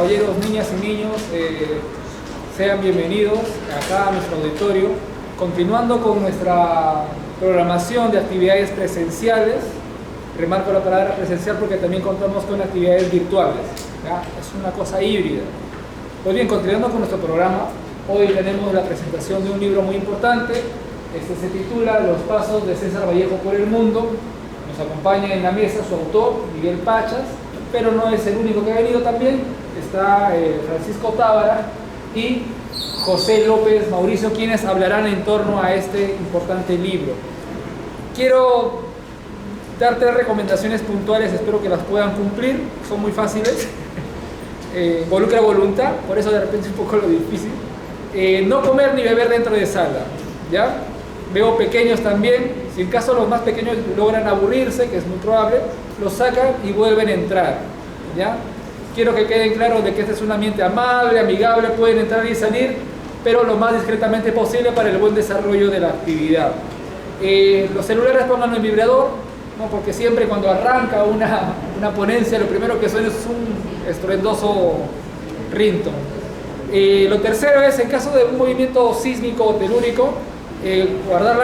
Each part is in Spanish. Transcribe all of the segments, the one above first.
Caballeros, niñas y niños, sean bienvenidos acá a nuestro auditorio, continuando con nuestra programación de actividades presenciales. Remarco la palabra presencial porque también contamos con actividades virtuales, ¿ya? Es una cosa híbrida. Pues bien, continuando con nuestro programa, hoy tenemos la presentación de un libro muy importante. Este se titula Los pasos de César Vallejo por el mundo. Nos acompaña en la mesa su autor, Miguel Pachas, pero no es el único que ha venido también. Está Francisco Tábara y José López Mauricio, quienes hablarán en torno a este importante libro. Quiero dar 3 recomendaciones puntuales, espero que las puedan cumplir, son muy fáciles. Involucra voluntad, por eso de repente es un poco lo difícil. No comer ni beber dentro de sala, ¿ya? Veo pequeños también, si en caso los más pequeños logran aburrirse, que es muy probable, los sacan y vuelven a entrar, ¿ya? Quiero que queden claros de que este es un ambiente amable, amigable, pueden entrar y salir, pero lo más discretamente posible para el buen desarrollo de la actividad. Los celulares pónganlo en vibrador, ¿no? Porque siempre cuando arranca una ponencia, lo primero que suena es un estruendoso ringtone. Lo tercero es, en caso de un movimiento sísmico o telúrico, guardar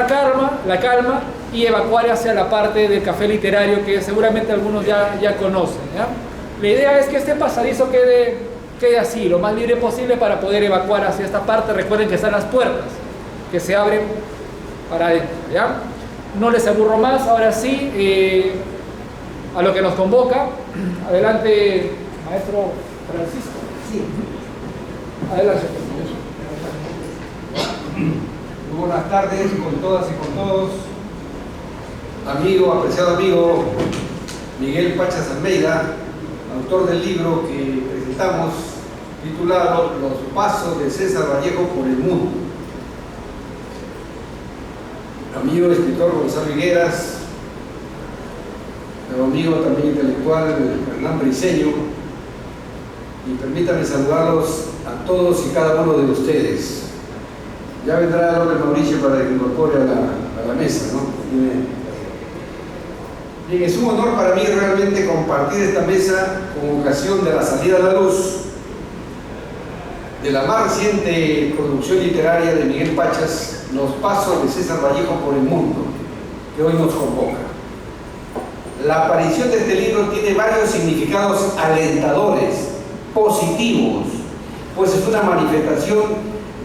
la calma y evacuar hacia la parte del café literario que seguramente algunos ya conocen, ¿ya? La idea es que este pasadizo quede así, lo más libre posible para poder evacuar hacia esta parte. Recuerden que están las puertas que se abren para adentro, ¿ya? No les aburro más, ahora sí, a lo que nos convoca. Adelante, maestro Francisco. Sí. Adelante. Muy buenas tardes con todas y con todos. Apreciado amigo Miguel Pachas Almeida, autor del libro que presentamos, titulado Los pasos de César Vallejo por el mundo. Amigo escritor Gonzalo Higueras, amigo también intelectual Hernán Briceño, y permítanme saludarlos a todos y cada uno de ustedes. Ya vendrá López Mauricio para que incorpore a la mesa, ¿no? Bien, es un honor para mí realmente compartir esta mesa con ocasión de la salida a la luz de la más reciente producción literaria de Miguel Pachas, Los pasos de César Vallejo por el mundo, que hoy nos convoca. La aparición de este libro tiene varios significados alentadores, positivos, pues es una manifestación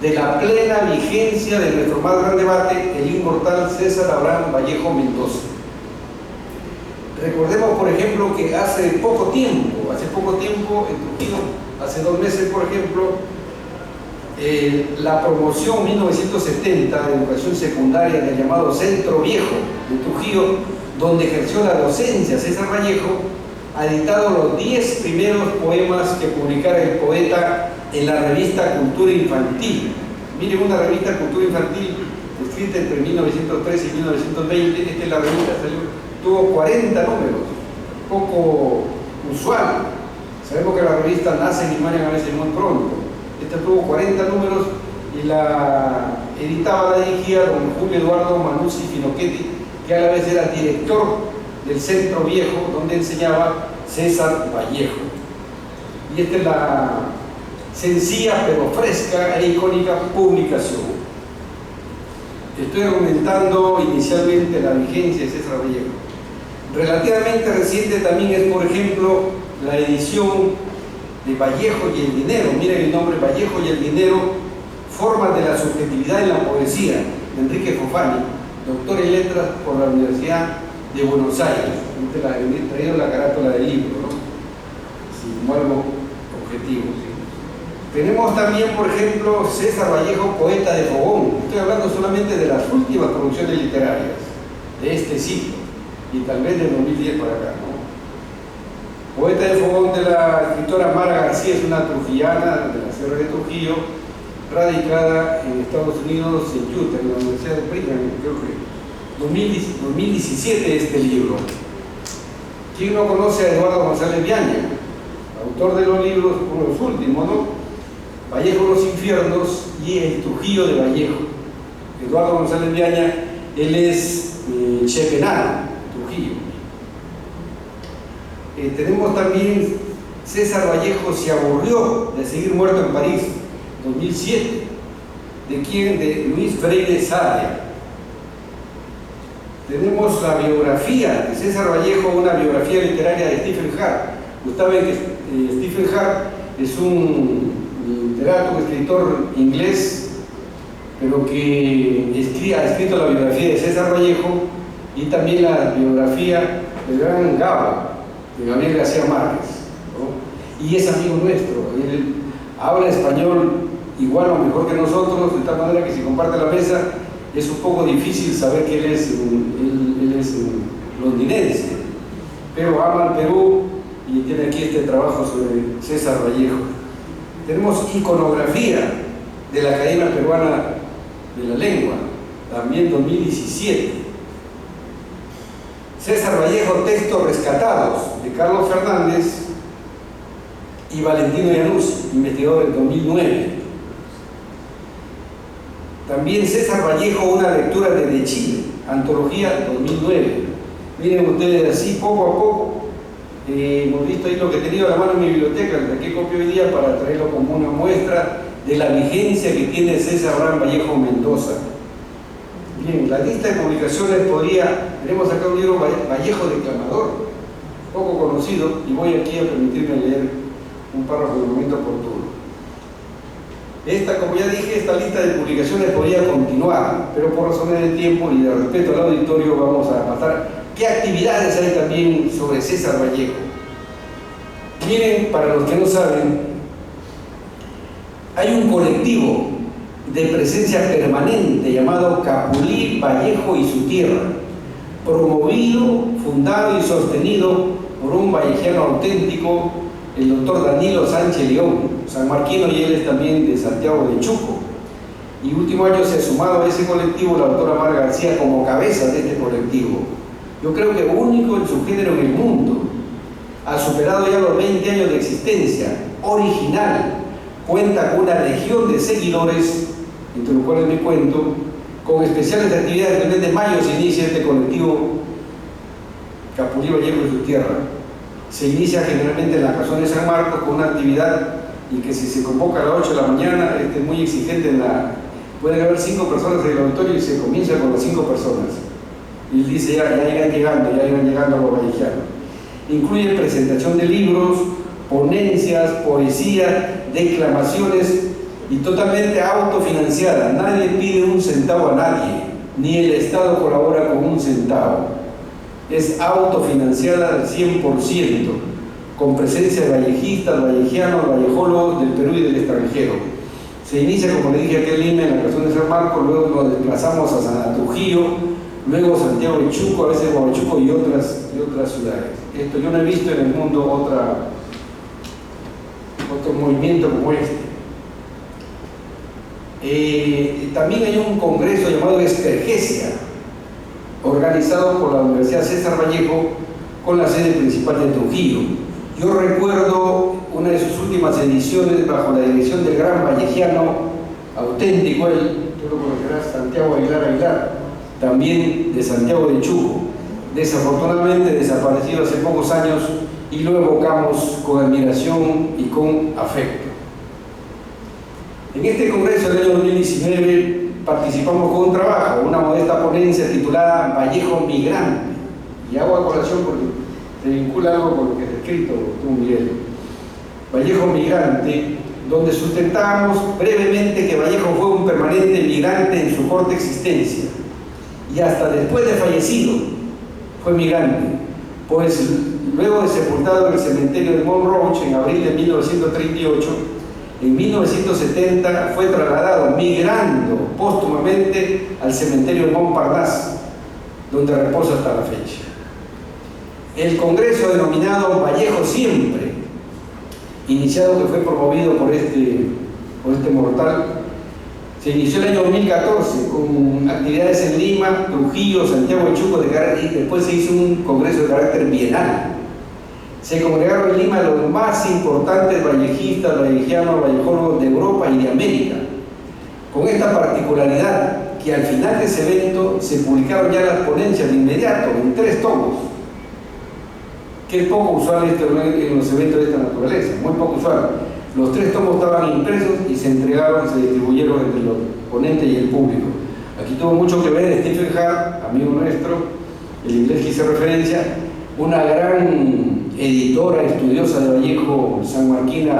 de la plena vigencia de nuestro más gran debate, el inmortal César Abraham Vallejo Mendoza. Recordemos, por ejemplo, que hace poco tiempo en Trujillo, hace 2 meses, por ejemplo, la promoción 1970 de educación secundaria del llamado Centro Viejo de Trujillo, donde ejerció la docencia César Vallejo, ha editado los 10 primeros poemas que publicara el poeta en la revista Cultura Infantil. Miren, una revista Cultura Infantil escrita entre 1913 y 1920, esta es la revista, tuvo 40 números, poco usual. Sabemos que las revistas nacen y mueren a veces muy pronto. Esta tuvo 40 números y la editaba, la dirigía don Julio Eduardo Manuzzi Finocchetti, que a la vez era director del Centro Viejo, donde enseñaba César Vallejo. Y esta es la sencilla pero fresca e icónica publicación. Estoy argumentando inicialmente la vigencia de César Vallejo. Relativamente reciente también es, por ejemplo, la edición de Vallejo y el dinero. Miren el nombre, Vallejo y el dinero, formas de la subjetividad en la poesía, de Enrique Fofani, doctor en letras por la Universidad de Buenos Aires. He traído la carátula del libro, ¿no? Sí, como algo objetivo. ¿Sí? Tenemos también, por ejemplo, César Vallejo, poeta de fogón. Estoy hablando solamente de las últimas producciones literarias de este siglo, y tal vez del 2010 para acá, ¿no? Poeta de fogón de la escritora Mara García, es una trujillana de la Sierra de Trujillo, radicada en Estados Unidos, en Utah, en la Universidad de Brigham, creo que 2017 este libro. ¿Quién no conoce a Eduardo González Viaña, autor de los libros, uno de los últimos, ¿no? Vallejo los infiernos y el Trujillo de Vallejo? Eduardo González Viaña, él es chepenano, Trujillo. Tenemos también César Vallejo se aburrió de seguir muerto en París, 2007. ¿De quién? De Luis Freire Sarria. Tenemos la biografía de César Vallejo, una biografía literaria de Stephen Hart. Ustedes saben que Stephen Hart es un literato, un escritor inglés, pero que ha escrito la biografía de César Vallejo y también la biografía del gran Gabo, de Gabriel García Márquez, ¿no? Y es amigo nuestro, él habla español igual o mejor que nosotros, de tal manera que si comparte la mesa es un poco difícil saber que él es londinense, pero ama al Perú y tiene aquí este trabajo sobre César Vallejo. Tenemos iconografía de la Academia Peruana de la Lengua, también 2017. César Vallejo, textos rescatados, de Carlos Fernández y Valentino Llanucci, investigador del 2009. También César Vallejo, una lectura desde Chile, antología 2009. Miren ustedes, así poco a poco hemos visto ahí lo que he tenido a la mano en mi biblioteca, de que copio hoy día para traerlo como una muestra de la vigencia que tiene César Abraham Vallejo Mendoza. Bien, la lista de publicaciones tenemos acá un libro, Vallejo Declamador, poco conocido, y voy aquí a permitirme leer un párrafo de momento oportuno. Como ya dije, esta lista de publicaciones podría continuar, pero por razones de tiempo y de respeto al auditorio vamos a pasar qué actividades hay también sobre César Vallejo. Miren, para los que no saben, hay un colectivo de presencia permanente llamado Capulí, Vallejo y su tierra, promovido, fundado y sostenido por un vallejiano auténtico, el doctor Danilo Sánchez León, sanmarquino, y él es también de Santiago de Chuco. Y último año se ha sumado a ese colectivo la doctora Mar García como cabeza de este colectivo. Yo creo que único en su género en el mundo. Ha superado ya los 20 años de existencia, original, cuenta con una legión de seguidores, entre los cuales me cuento, con especiales actividades. El mes de mayo se inicia este colectivo Capulí, Vallejo y su tierra. Se inicia generalmente en la Casona de San Marcos con una actividad y que si se convoca a las 8 de la mañana es muy exigente. Pueden haber 5 personas en el auditorio y se comienza con las 5 personas. Y él dice, ya irán llegando los vallejianos. Incluye presentación de libros, ponencias, poesía, declamaciones y totalmente autofinanciada. Nadie pide un centavo a nadie, ni el Estado colabora con un centavo. Es autofinanciada al 100%, con presencia de vallejistas, vallejianos, vallejólogos del Perú y del extranjero. Se inicia, como le dije, aquí en Lima, en la Casona de San Marcos, luego nos desplazamos a San Trujillo, luego Santiago de Chuco, a veces Huachuco y otras ciudades. Esto yo no he visto en el mundo otro movimiento como este. También hay un congreso llamado Espergesia, organizado por la Universidad César Vallejo, con la sede principal de Trujillo. Yo recuerdo una de sus últimas ediciones bajo la dirección del gran vallejiano auténtico, tú lo conocerás, Santiago Aguilar, también de Santiago de Chuco, desafortunadamente desaparecido hace pocos años, y lo evocamos con admiración y con afecto. En este congreso del año 2019 participamos con un trabajo, una modesta ponencia titulada Vallejo Migrante, y hago a colación porque se vincula algo con lo que has escrito tú, Miguel. Vallejo Migrante, donde sustentamos brevemente que Vallejo fue un permanente migrante en su corta existencia, y hasta después de fallecido fue migrante, pues luego de sepultado en el cementerio de Monroach en abril de 1938, en 1970 fue trasladado, migrando póstumamente al cementerio de Montparnasse, donde reposa hasta la fecha. El congreso denominado Vallejo Siempre, iniciado, que fue promovido por este mortal, se inició el año 2014 con actividades en Lima, Trujillo, Santiago de Chuco, y después se hizo un congreso de carácter bienal. Se congregaron en Lima los más importantes vallejistas, vallejianos, vallejólogos de Europa y de América, con esta particularidad que al final de ese evento se publicaron ya las ponencias de inmediato en 3 tomos, que es poco usual esto en los eventos de esta naturaleza, muy poco usual. Los 3 tomos estaban impresos y se entregaron, se distribuyeron entre los ponentes y el público. Aquí tuvo mucho que ver Stephen Hart, amigo nuestro, el inglés que hice referencia, una gran editora estudiosa de Vallejo sanmarquina,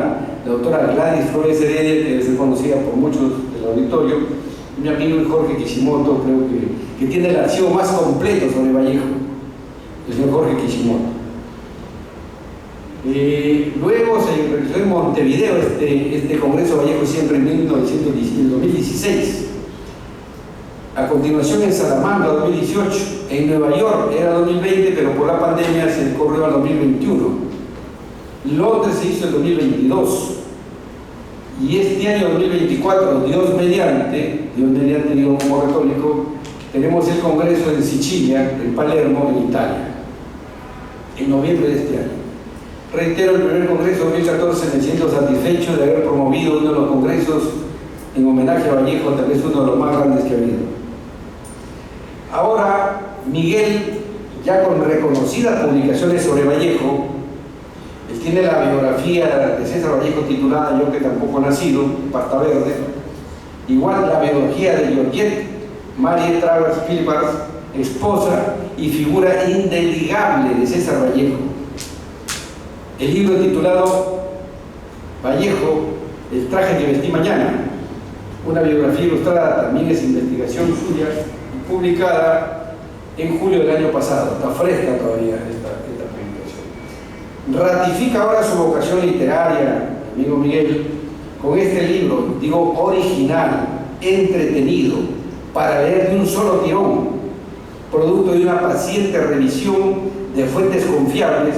la doctora Gladys Flores Heredia, que es conocida por muchos del auditorio, y mi amigo Jorge Kishimoto, creo que tiene el archivo más completo sobre Vallejo, el señor Jorge Kishimoto. Luego se realizó en Montevideo este Congreso Vallejo siempre en 2016. A continuación en Salamanca 2018, en Nueva York era 2020, pero por la pandemia se corrió al 2021. Londres se hizo en 2022. Y este año 2024, Dios mediante digo como católico, tenemos el Congreso en Sicilia, en Palermo, en Italia, en noviembre de este año. Reitero, el primer Congreso de 2014 me siento satisfecho de haber promovido uno de los congresos en homenaje a Vallejo, tal vez uno de los más grandes que ha habido. Ahora, Miguel, ya con reconocidas publicaciones sobre Vallejo, él tiene la biografía de César Vallejo titulada Yo que tampoco he nacido, pasta verde, igual la biografía de Georgette Marie Travers Philippars, esposa y figura indeligable de César Vallejo. El libro titulado Vallejo, el traje que vestí mañana, una biografía ilustrada, también es investigación suya, publicada en julio del año pasado, está fresca todavía esta publicación. Ratifica ahora su vocación literaria, amigo Miguel, con este libro, digo original, entretenido, para leer de un solo tirón, producto de una paciente revisión de fuentes confiables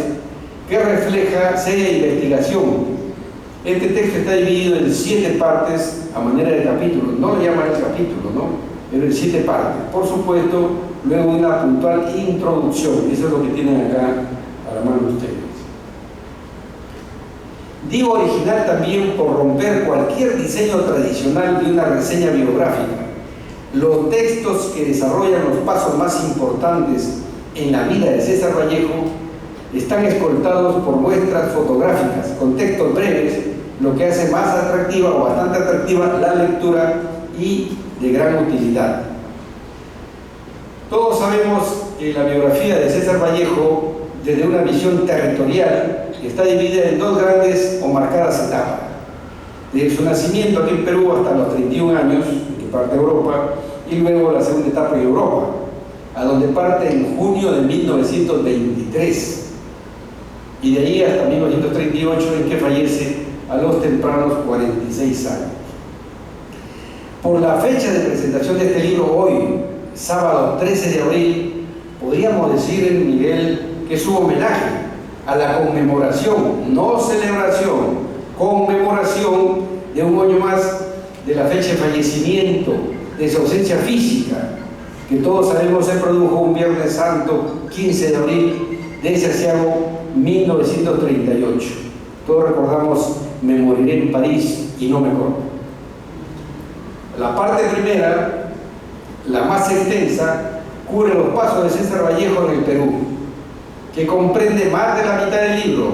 que refleja seria investigación. Este texto está dividido en 7 partes a manera de capítulos, no lo llaman el capítulo, ¿no? Pero en 7 partes. Por supuesto, luego una puntual introducción, eso es lo que tienen acá a la mano de ustedes. Digo original también por romper cualquier diseño tradicional de una reseña biográfica. Los textos que desarrollan los pasos más importantes en la vida de César Vallejo están escoltados por muestras fotográficas, con textos breves, lo que hace más atractiva o bastante atractiva la lectura y de gran utilidad. Todos sabemos que la biografía de César Vallejo, desde una visión territorial, está dividida en 2 grandes o marcadas etapas. Desde su nacimiento aquí en Perú hasta los 31 años, en que parte a Europa, y luego la segunda etapa en Europa, a donde parte en junio de 1923, y de ahí hasta 1938, en que fallece a los tempranos 46 años. Por la fecha de presentación de este libro hoy, sábado 13 de abril, podríamos decir, Miguel, que es un homenaje a la conmemoración, no celebración, conmemoración de un año más de la fecha de fallecimiento, de su ausencia física, que todos sabemos se produjo un Viernes Santo, 15 de abril de ese asiago 1938. Todos recordamos Me moriré en París y no me corto. La parte primera, la más extensa, cubre los pasos de César Vallejo en el Perú, que comprende más de la mitad del libro.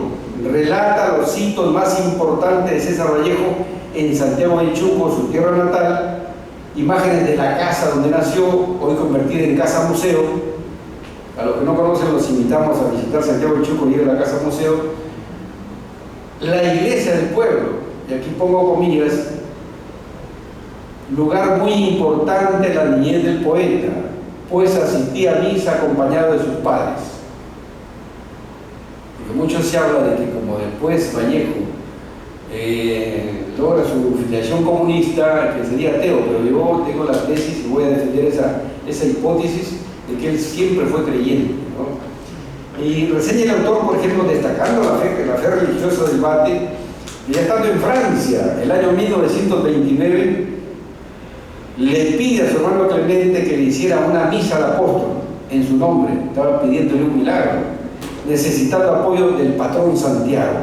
Relata los hitos más importantes de César Vallejo en Santiago de Chuco, su tierra natal, imágenes de la casa donde nació, hoy convertida en casa museo. A los que no conocen, los invitamos a visitar Santiago de Chuco y ir a la casa museo. La iglesia del pueblo, y aquí pongo comillas, lugar muy importante en la niñez del poeta, pues asistía a misa acompañado de sus padres. Porque mucho se habla de que como después Vallejo logra su filiación comunista, que sería ateo, pero yo tengo la tesis y voy a defender esa hipótesis de que él siempre fue creyente, ¿no? Y reseña el autor, por ejemplo, destacando la fe religiosa del Bate, que ya estando en Francia, el año 1929, le pide a su hermano Clemente que le hiciera una misa al apóstol en su nombre, estaba pidiéndole un milagro, necesitando apoyo del patrón Santiago.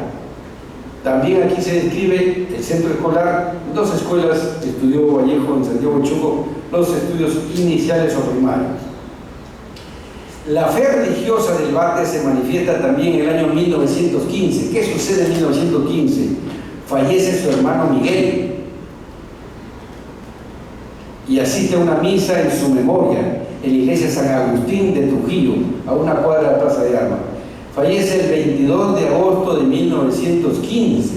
También aquí se describe el centro escolar, 2 escuelas que estudió Vallejo en Santiago de Chuco, los estudios iniciales o primarios. La fe religiosa del Bate se manifiesta también en el año 1915. ¿Qué sucede en 1915? Fallece su hermano Miguel y asiste a una misa en su memoria en la iglesia San Agustín de Trujillo, a una cuadra de la Plaza de Armas. Fallece el 22 de agosto de 1915,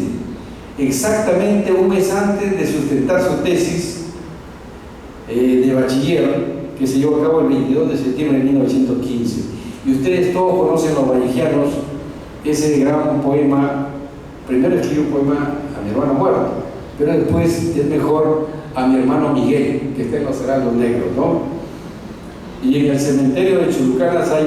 exactamente un mes antes de sustentar su tesis de bachiller, que se llevó a cabo el 22 de septiembre de 1915. Y ustedes todos conocen, los vallejianos, ese gran poema. Primero escribió un poema a mi hermano muerto, pero después es mejor a mi hermano Miguel, que está en los Heraldos Negros, ¿no? Y en el cementerio de Chulucanas hay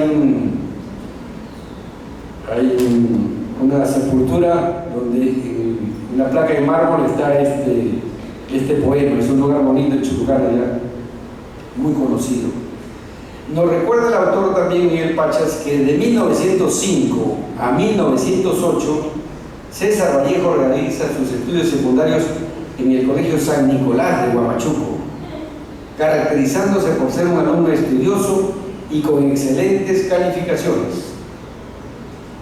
una sepultura donde en una placa de mármol está este poema. Es un lugar bonito en Chulucanas, ya muy conocido. Nos recuerda el autor también, Miguel Pachas, que de 1905 a 1908 César Vallejo realiza sus estudios secundarios en el Colegio San Nicolás de Huamachuco, caracterizándose por ser un alumno estudioso y con excelentes calificaciones.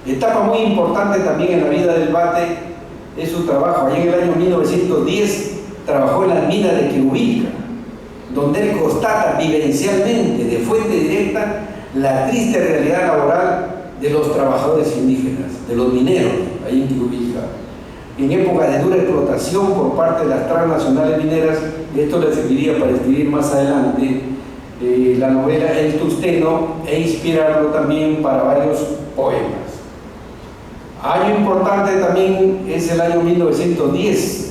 Etapa muy importante también en la vida del Bate es su trabajo. Allá en el año 1910 trabajó en la mina de Quirubilca, donde él constata vivencialmente, de fuente directa, la triste realidad laboral de los trabajadores indígenas, de los mineros, ahí en Quirubilca. En época de dura explotación por parte de las transnacionales mineras, esto le serviría para escribir más adelante la novela El Tusteno e inspirarlo también para varios poemas. Año importante también es el año 1910.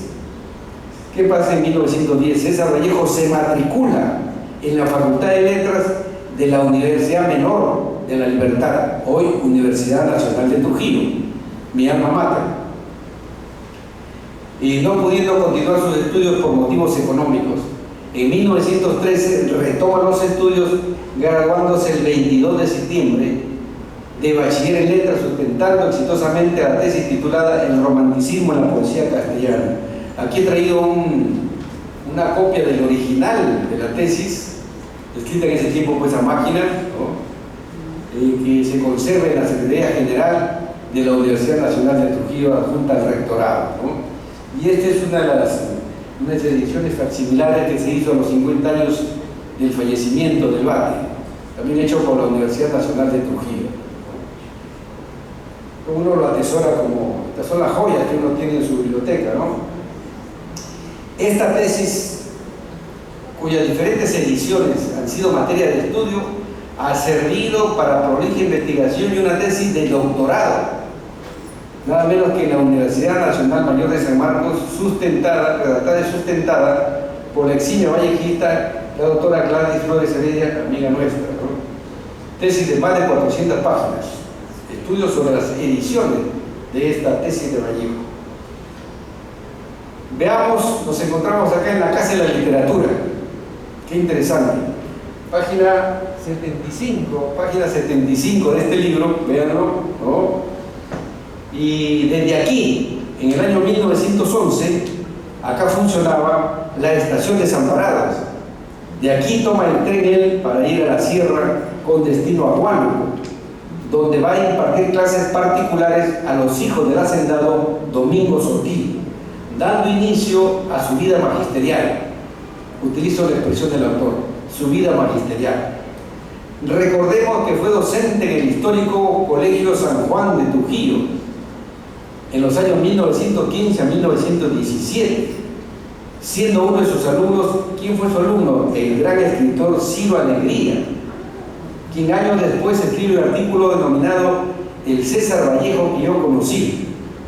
¿Qué pasa en 1910? César Vallejo se matricula en la Facultad de Letras de la Universidad Menor de la Libertad, hoy Universidad Nacional de Trujillo, mi alma mater. Y no pudiendo continuar sus estudios por motivos económicos, en 1913 retoma los estudios, graduándose el 22 de septiembre de bachiller en letras, sustentando exitosamente la tesis titulada El romanticismo en la poesía castellana. Aquí he traído una copia del original de la tesis, escrita en ese tiempo pues a máquina, ¿no? Que se conserva en la Secretaría General de la Universidad Nacional de Trujillo, adjunta al rectorado, ¿no? Y esta es una de las ediciones facsimilares que se hizo a los 50 años del fallecimiento del Bate, también hecho por la Universidad Nacional de Trujillo. Uno lo atesora como, estas son las joyas que uno tiene en su biblioteca, ¿no? Esta tesis, cuyas diferentes ediciones han sido materia de estudio, ha servido para prolija investigación y una tesis de doctorado, nada menos que en la Universidad Nacional Mayor de San Marcos, redactada y sustentada por la eximia vallejista, la doctora Gladys Flores Heredia, amiga nuestra, ¿no? Tesis de más de 400 páginas, estudios sobre las ediciones de esta tesis de Vallejo. Veamos, nos encontramos acá en la Casa de la Literatura. Qué interesante. Página 75 de este libro, véanlo, ¿no? Y desde aquí, en el año 1911, acá funcionaba la estación Desamparados. De aquí toma el tren él para ir a la sierra con destino a Huánuco, donde va a impartir clases particulares a los hijos del hacendado Domingo Sotil, dando inicio a su vida magisterial. Utilizo la expresión del autor, su vida magisterial. Recordemos que fue docente en el histórico Colegio San Juan de Trujillo en los años 1915 a 1917, siendo uno de sus alumnos. ¿Quién fue su alumno? El gran escritor Ciro Alegría, quien años después escribe un artículo denominado El César Vallejo que yo conocí.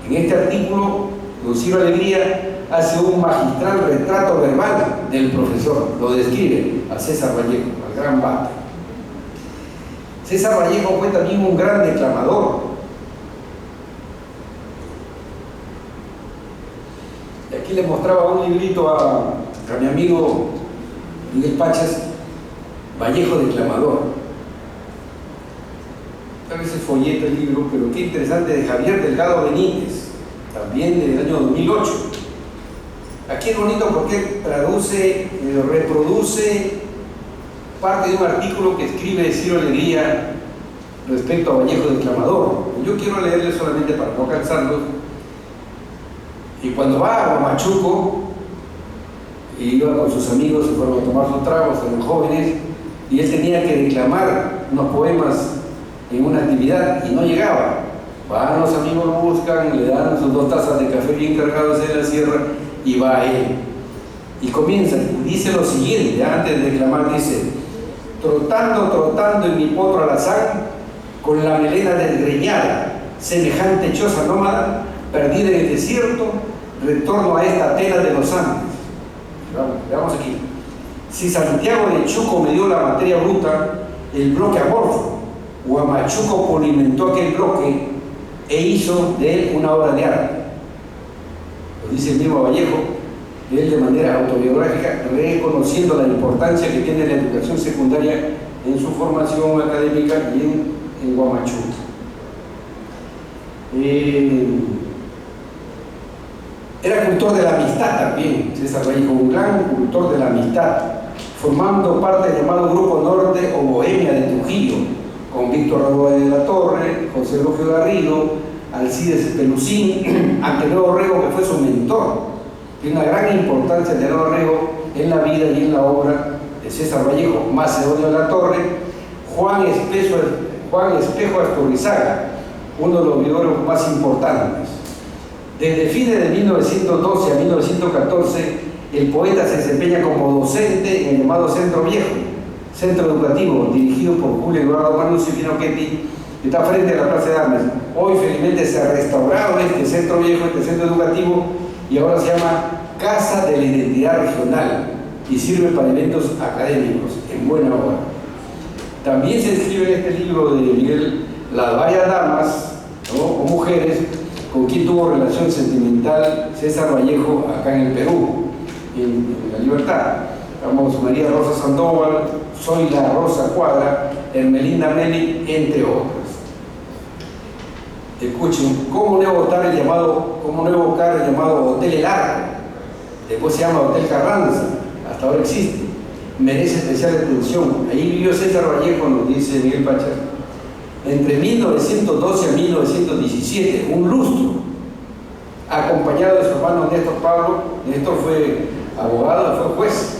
En este artículo, don Ciro Alegría hace un magistral retrato verbal del profesor, lo describe a César Vallejo, al gran Bate. César Vallejo fue también un gran declamador. Y aquí le mostraba un librito a mi amigo Miguel Pachas, Vallejo declamador. A veces folleta el libro, pero qué interesante, de Javier Delgado Benítez, también del año 2008. Aquí es bonito porque reproduce parte de un artículo que escribe Ciro Alegría respecto a Vallejo declamador. Yo quiero leerles solamente para no cansarlos. Y cuando va a Huamachuco, y iba con sus amigos, se fueron a tomar sus tragos, eran jóvenes, y él tenía que declamar unos poemas en una actividad y no llegaba. Van los amigos, lo buscan, le dan sus 2 tazas de café bien cargados en la sierra y va a él. Y comienza, y dice lo siguiente, ya antes de declamar dice: trotando, trotando en mi potro alazán, con la melena desgreñada, semejante choza nómada, perdida en el desierto, retorno a esta tela de los Andes. Veamos aquí. Si Santiago de Chuco me dio la materia bruta, el bloque amorfo, Huamachuco polimentó aquel bloque e hizo de él una obra de arte. Lo dice el mismo Vallejo, él de manera autobiográfica, reconociendo la importancia que tiene la educación secundaria en su formación académica y en Huamachuco. Era cultor de la amistad también, César Vallejo, un gran cultor de la amistad, formando parte del llamado Grupo Norte o Bohemia de Trujillo, con Víctor Raúl de la Torre, José López Garrido, Alcides Pelusín, Antenor Orrego, que fue su mentor. Tiene una gran importancia Antenor Orrego en la vida y en la obra de César Vallejo, Macedonio de la Torre, Juan Espejo Astorrizaga, uno de los biólogos más importantes. Desde fines de 1912 a 1914, el poeta se desempeña como docente en el llamado Centro Viejo, centro educativo dirigido por Julio Eduardo Manuzzi Pinocchetti, que está frente a la Plaza de Armas. Hoy felizmente se ha restaurado este Centro Viejo, este centro educativo, y ahora se llama Casa de la Identidad Regional y sirve para eventos académicos, en buena hora. También se escribe en este libro de Miguel las varias damas, ¿no?, o mujeres con quien tuvo relación sentimental César Vallejo acá en el Perú, en La Libertad. Vamos, María Rosa Sandoval, Zoila Rosa Cuadra, Hermelinda Meli, entre otras. Escuchen, ¿cómo no evocar el llamado Hotel El Arco? Después se llama Hotel Carranza, hasta ahora existe. Merece especial atención. Ahí vivió César Vallejo, nos dice Miguel Pachar, entre 1912 a 1917, un lustro, acompañado de su hermano Néstor Pablo. Néstor fue abogado, fue juez.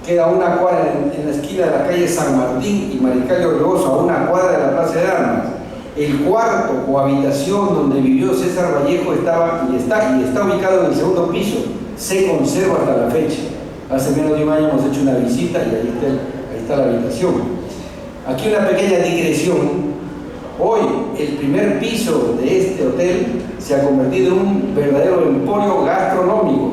Queda una cuadra en la esquina de la calle San Martín y Mariscal de Orbegoso, a una cuadra de la Plaza de Armas. El cuarto o habitación donde vivió César Vallejo está ubicado en el segundo piso. Se conserva hasta la fecha. Hace menos de un año hemos hecho una visita y ahí está la habitación. Aquí una pequeña digresión. Hoy el primer piso de este hotel se ha convertido en un verdadero emporio gastronómico,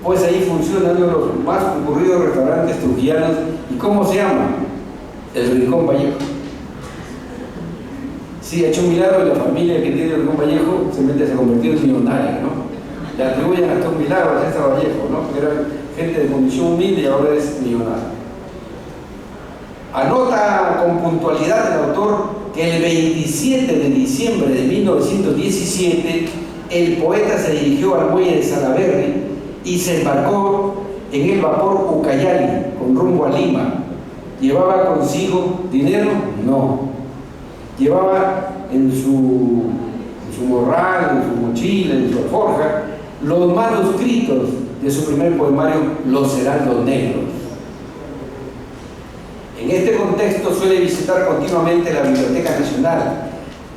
pues ahí funciona uno de los más concurridos restaurantes trujillanos. ¿Y cómo se llama? El Rincón Vallejo. Sí, ha hecho un milagro y la familia que tiene el Rincón Vallejo se ha convertido en millonaria, ¿no? Le atribuyen hasta un milagro a César Vallejo, ¿no?, que era gente de condición humilde y ahora es millonario. Anota con puntualidad el autor que el 27 de diciembre de 1917 el poeta se dirigió al muelle de Salaberry y se embarcó en el vapor Ucayali con rumbo a Lima. ¿Llevaba consigo dinero? No. Llevaba en su morral, en su mochila, en su alforja, los manuscritos de su primer poemario, Los Heraldos Negros. En este contexto suele visitar continuamente la Biblioteca Nacional,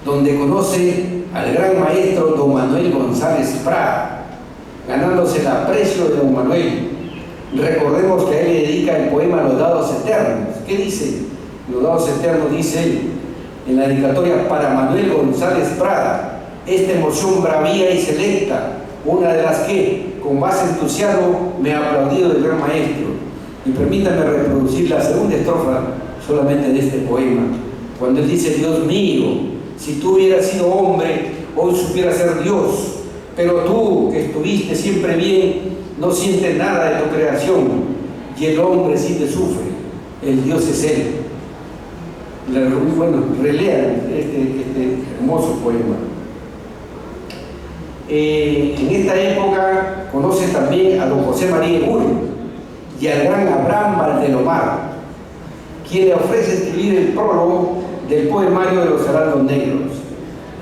donde conoce al gran maestro don Manuel González Prada, ganándose el aprecio de don Manuel. Recordemos que a él le dedica el poema Los Dados Eternos. ¿Qué dice? Los Dados Eternos, dice él, en la dedicatoria para Manuel González Prada, esta emoción bravía y selecta, una de las que, con más entusiasmo, me ha aplaudido el gran maestro. Y permítame reproducir la segunda estrofa solamente de este poema, cuando él dice: Dios mío, si tú hubieras sido hombre, hoy supieras ser Dios, pero tú, que estuviste siempre bien, no sientes nada de tu creación, y el hombre sí te sufre, el Dios es él. Bueno, relean este hermoso poema. En esta época conoce también a don José María Eguren y al gran Abraham Valdelomar, quien le ofrece escribir el prólogo del poemario de los Heraldos Negros.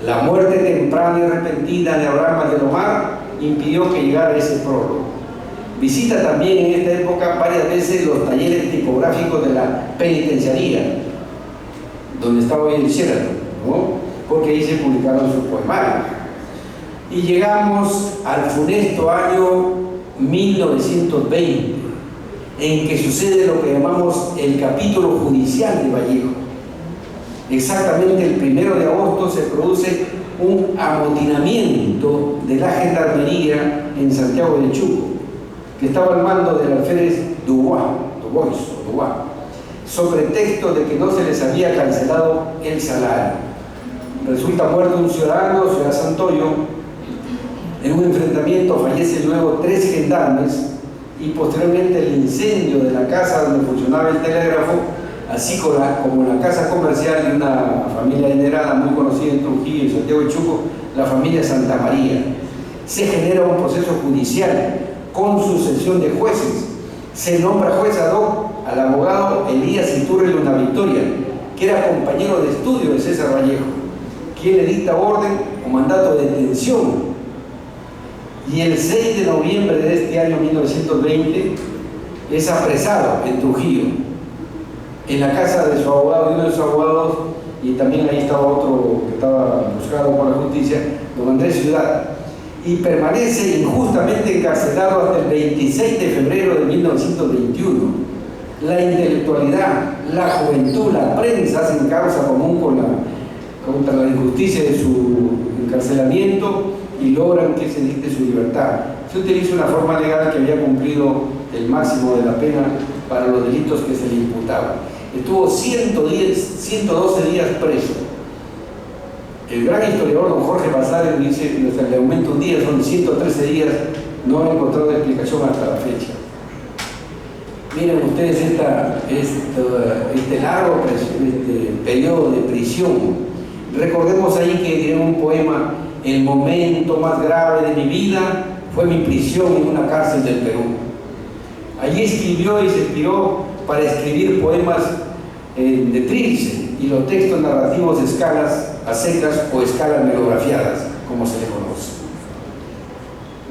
La muerte temprana y repentina de Abraham Abdelomar impidió que llegara ese prólogo. Visita también en esta época varias veces los talleres tipográficos de la penitenciaría, donde estaba hoy el Sheraton, ¿no? Porque ahí se publicaron sus poemarios. Y llegamos al funesto año 1920, en que sucede lo que llamamos el capítulo judicial de Vallejo. Exactamente el 1 de agosto se produce un amotinamiento de la gendarmería en Santiago de Chuco, que estaba al mando del alférez Dubois, sobre pretexto de que no se les había cancelado el salario. Resulta muerto un ciudadano, Ciudad Santoyo. En un enfrentamiento fallecen luego 3 gendarmes y posteriormente el incendio de la casa donde funcionaba el telégrafo, así como la casa comercial de una familia adinerada muy conocida en Trujillo y Santiago de Chuco, la familia Santa María. Se genera un proceso judicial con sucesión de jueces. Se nombra juez ad hoc al abogado Elías Iturre Luna Victoria, que era compañero de estudio de César Vallejo, quien le dicta orden o mandato de detención. Y el 6 de noviembre de este año 1920 es apresado en Trujillo, en la casa de su abogado, de uno de sus abogados, y también ahí estaba otro que estaba buscado por la justicia, don Andrés Ciudad, y permanece injustamente encarcelado hasta el 26 de febrero de 1921. La intelectualidad, la juventud, la prensa hacen causa común contra la injusticia de su encarcelamiento y logran que se dicte su libertad. Se utiliza una forma legal que había cumplido el máximo de la pena para los delitos que se le imputaban. Estuvo 112 días preso. El gran historiador don Jorge Basadre dice que le aumenta un día, son 113 días, no han encontrado explicación hasta la fecha. Miren ustedes este largo periodo de prisión. Recordemos ahí que en un poema, el momento más grave de mi vida fue mi prisión en una cárcel del Perú. Allí escribió y se inspiró para escribir poemas de Trilce y los textos narrativos de escalas a secas o escalas melografiadas, como se le conoce.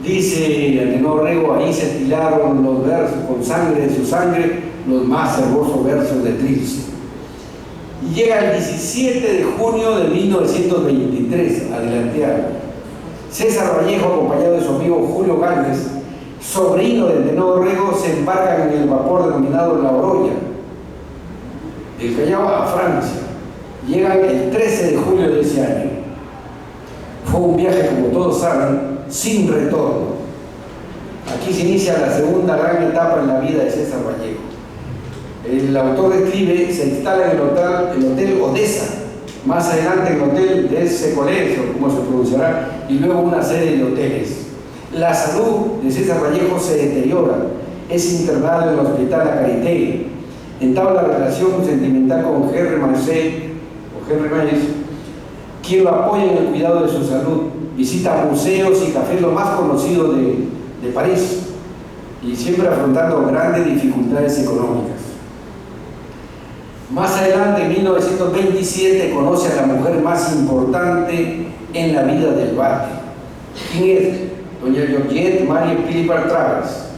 Dice Antenor Rego, ahí se estilaron los versos con sangre de su sangre, los más hermosos versos de Trilce. Y llega el 17 de junio de 1923, adelanteado. César Vallejo, acompañado de su amigo Julio Gámez, sobrino de Antenor Rego, se embarcan en el vapor denominado La Oroya, del Callao a Francia. Llegan el 13 de julio de ese año. Fue un viaje, como todos saben, sin retorno. Aquí se inicia la segunda gran etapa en la vida de César Vallejo. El autor escribe, se instala en el hotel Odessa, más adelante en el hotel de Secoles, o como se pronunciará, y luego una serie de hoteles. La salud de César Vallejo se deteriora, es internado en el hospital La Charité, entabla relación sentimental con Henry Maillet, quien lo apoya en el cuidado de su salud, visita museos y cafés los más conocidos de París, y siempre afrontando grandes dificultades económicas. Más adelante, en 1927, conoce a la mujer más importante en la vida del barrio. ¿Quién es? Doña Georgette Marie Philippe Travers,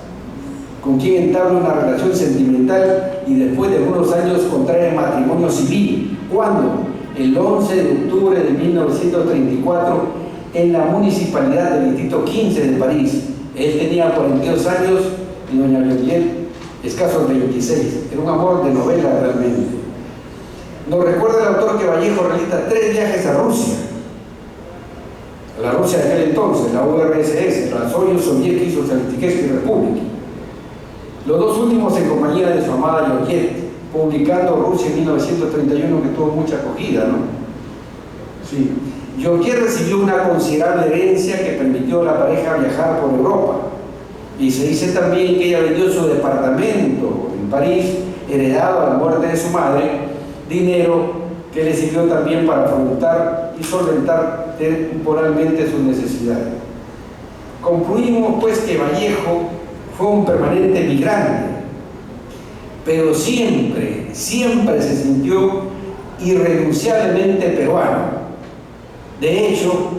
con quien entabla una relación sentimental y después de unos años contrae matrimonio civil. ¿Cuándo? El 11 de octubre de 1934, en la municipalidad del distrito 15 de París. Él tenía 42 años y doña Georgette escasos 26. Era un amor de novela realmente. Nos recuerda el autor que Vallejo realiza 3 viajes a Rusia. A la Rusia de aquel entonces, la URSS, la Soviet Soviética y Socialistiquesca República. Los 2 últimos en compañía de su amada Georgette, publicando Rusia en 1931, que tuvo mucha acogida, ¿no? Sí. Georgette recibió una considerable herencia que permitió a la pareja viajar por Europa. Y se dice también que ella vendió su departamento en París, heredado a la muerte de su madre, dinero que le sirvió también para afrontar y solventar temporalmente sus necesidades. Concluimos pues que Vallejo fue un permanente migrante, pero siempre, siempre se sintió irrenunciablemente peruano. De hecho,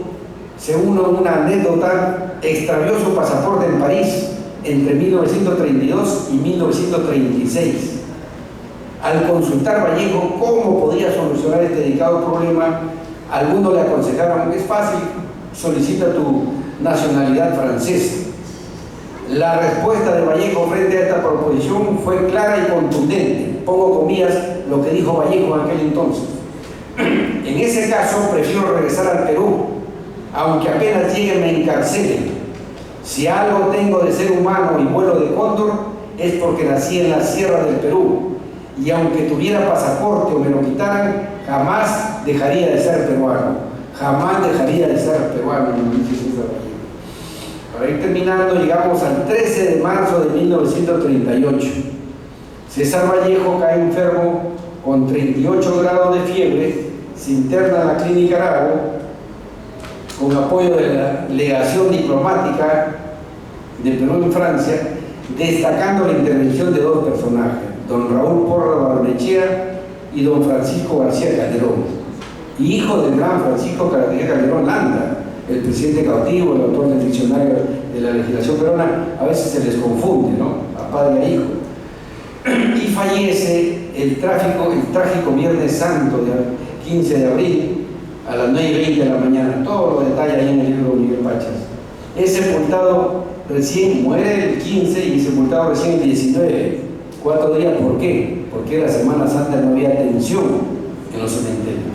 según una anécdota, extravió su pasaporte en París entre 1932 y 1936. Al consultar Vallejo cómo podía solucionar este delicado problema, algunos le aconsejaron: es fácil, solicita tu nacionalidad francesa. La respuesta de Vallejo frente a esta proposición fue clara y contundente. Pongo comillas lo que dijo Vallejo en aquel entonces: en ese caso prefiero regresar al Perú, aunque apenas llegue me encarcelen. Si algo tengo de ser humano y vuelo de cóndor, es porque nací en la sierra del Perú, y aunque tuviera pasaporte o me lo quitaran, jamás dejaría de ser peruano. Jamás dejaría de ser peruano. Para ir terminando, llegamos al 13 de marzo de 1938. César Vallejo cae enfermo con 38 grados de fiebre, se interna en la clínica Arago, con apoyo de la legación diplomática de Perú en Francia, destacando la intervención de dos personajes: don Raúl Porras Barnechea y don Francisco García Calderón, hijo del gran Francisco García Calderón Landa, el presidente cautivo, el autor del diccionario de la legislación peruana. A veces se les confunde, ¿no?, a padre e hijo. Y fallece el trágico Viernes Santo, de 15 de abril, a las 9:20 de la mañana. Todo lo detalla ahí en el libro de Miguel Pachas. Es sepultado recién, muere el 15 y sepultado recién el 19. 4 días. ¿Por qué? Porque la Semana Santa no había atención en los cementerios.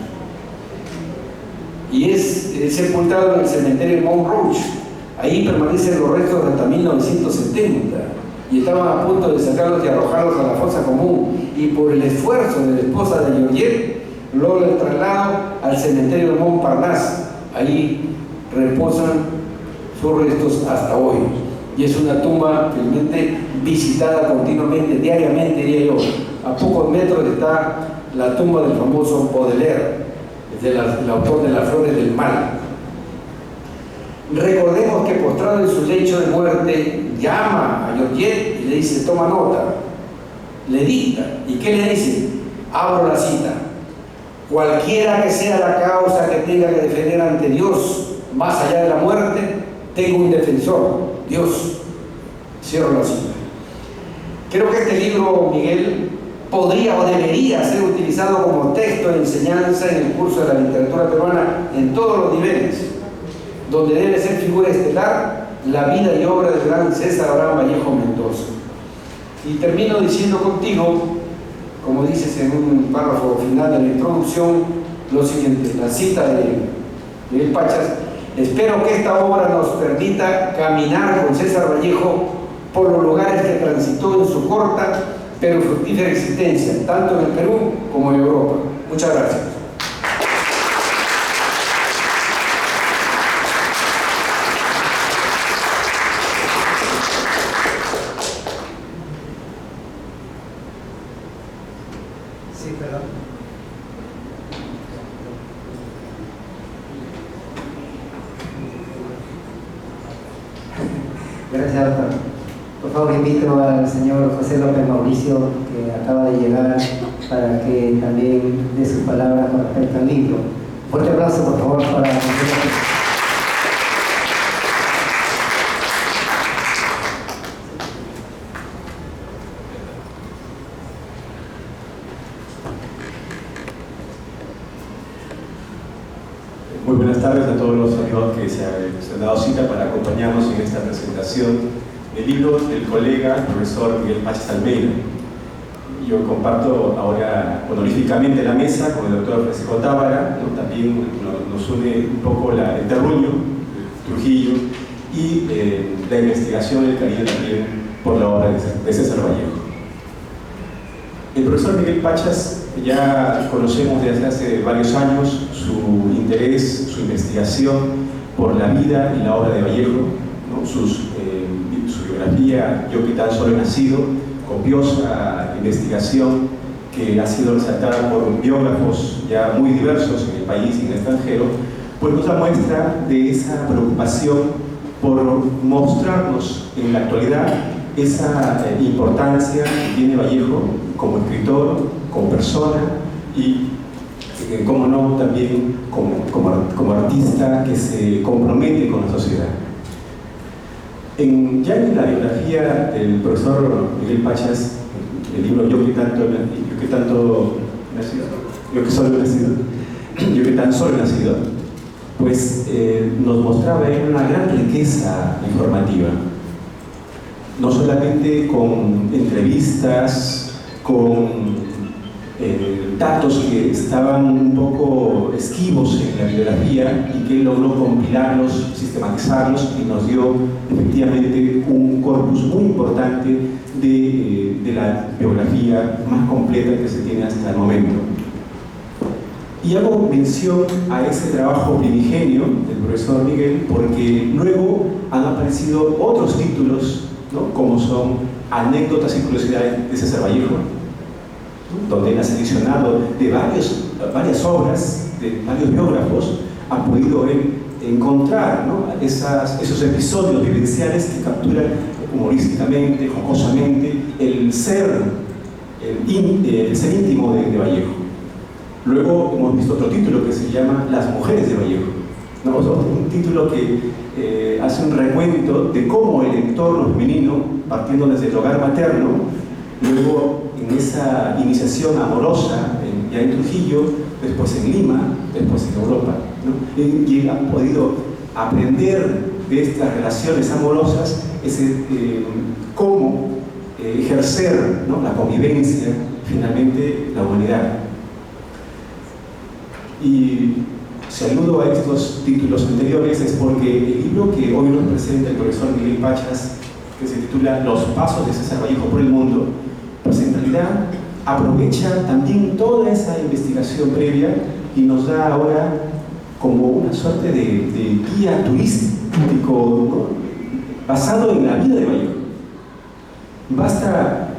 Y es sepultado en el cementerio de Montrouge. Ahí permanecen los restos hasta 1970. Y estaban a punto de sacarlos y arrojarlos a la fosa común. Y por el esfuerzo de la esposa de Georgette, logra el traslado al cementerio de Montparnasse. Ahí reposan sus restos hasta hoy. Y es una tumba realmente visitada continuamente, diariamente, diría yo. A pocos metros está la tumba del famoso Baudelaire, el autor de Las Flores del Mal. Recordemos que postrado en su lecho de muerte, llama a Georgette y le dice: toma nota. Le dicta. ¿Y qué le dice? Abro la cita: cualquiera que sea la causa que tenga que defender ante Dios, más allá de la muerte, tengo un defensor, Dios. Cierro la cita. Creo que este libro, Miguel, podría o debería ser utilizado como texto de enseñanza en el curso de la literatura peruana en todos los niveles, donde debe ser figura estelar la vida y obra del gran César Abraham Vallejo Mendoza. Y termino diciendo contigo, como dices en un párrafo final de la introducción, lo siguiente: la cita de Miguel Pachas: espero que esta obra nos permita caminar con César Vallejo por los lugares que transitó en su corta pero fructífera existencia, tanto en el Perú como en Europa. Muchas gracias. Sí, perdón. Gracias, doctor. Por favor, invito al señor José López Mauricio, que acaba de llegar, para que también dé sus palabras con respecto al libro. Fuerte aplauso, por favor, para el señor. Muy buenas tardes a todos los amigos que se han dado cita para acompañarnos en esta presentación del libro del colega, el profesor Miguel Pachas Almeida. Yo comparto ahora honoríficamente la mesa con el doctor Francisco Tábara, ¿no? También nos une un poco el terruño, Trujillo, y la investigación, el cariño también por la obra de César Vallejo. El profesor Miguel Pachas ya conocemos desde hace varios años su interés, su investigación por la vida y la obra de Vallejo, ¿no? Su biografía, Yo que tan solo he nacido, copiosa investigación que ha sido resaltada por biógrafos ya muy diversos en el país y en el extranjero, pues nos da muestra de esa preocupación por mostrarnos en la actualidad esa importancia que tiene Vallejo como escritor, como persona y, como no, también como artista que se compromete con la sociedad. Ya en la biografía del profesor Miguel Pachas, el libro Yo que tan solo he nacido, pues nos mostraba una gran riqueza informativa, no solamente con entrevistas, con datos que estaban un poco esquivos en la biografía y que él logró compilarlos, sistematizarlos y nos dio efectivamente un corpus muy importante de la biografía más completa que se tiene hasta el momento. Y hago mención a ese trabajo primigenio del profesor Miguel porque luego han aparecido otros títulos, ¿no?, como son Anécdotas y curiosidades de César Vallejo, ¿no?, donde él ha seleccionado de varias obras, de varios biógrafos, ha podido encontrar, ¿no?, esos episodios vivenciales que capturan humorísticamente, jocosamente, el ser íntimo de Vallejo. Luego hemos visto otro título que se llama Las mujeres de Vallejo, ¿no? Un título que hace un recuento de cómo el entorno femenino, partiendo desde el hogar materno, luego en esa iniciación amorosa ya en Trujillo, después en Lima, después en Europa, ¿no?, y han podido aprender de estas relaciones amorosas, cómo ejercer, ¿no?, la convivencia, finalmente la humanidad. Y si aludo a estos títulos anteriores es porque el libro que hoy nos presenta el profesor Miguel Pachas, que se titula Los pasos de César Vallejo por el mundo, pues en realidad aprovecha también toda esa investigación previa y nos da ahora como una suerte de guía turístico, ¿no?, basado en la vida de Vallejo. Basta,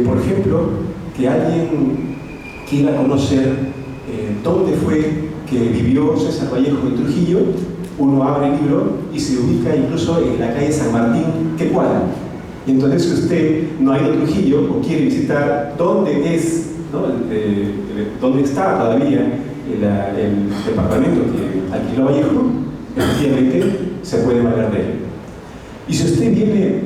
por ejemplo, que alguien quiera conocer dónde fue que vivió César Vallejo en Trujillo. Uno abre el libro y se ubica incluso en la calle San Martín, Quecuala. Y entonces, si usted no ha ido a Trujillo o quiere visitar dónde es, ¿no?, dónde está todavía el departamento que alquiló Vallejo, efectivamente se puede valer de él. Y si usted viene,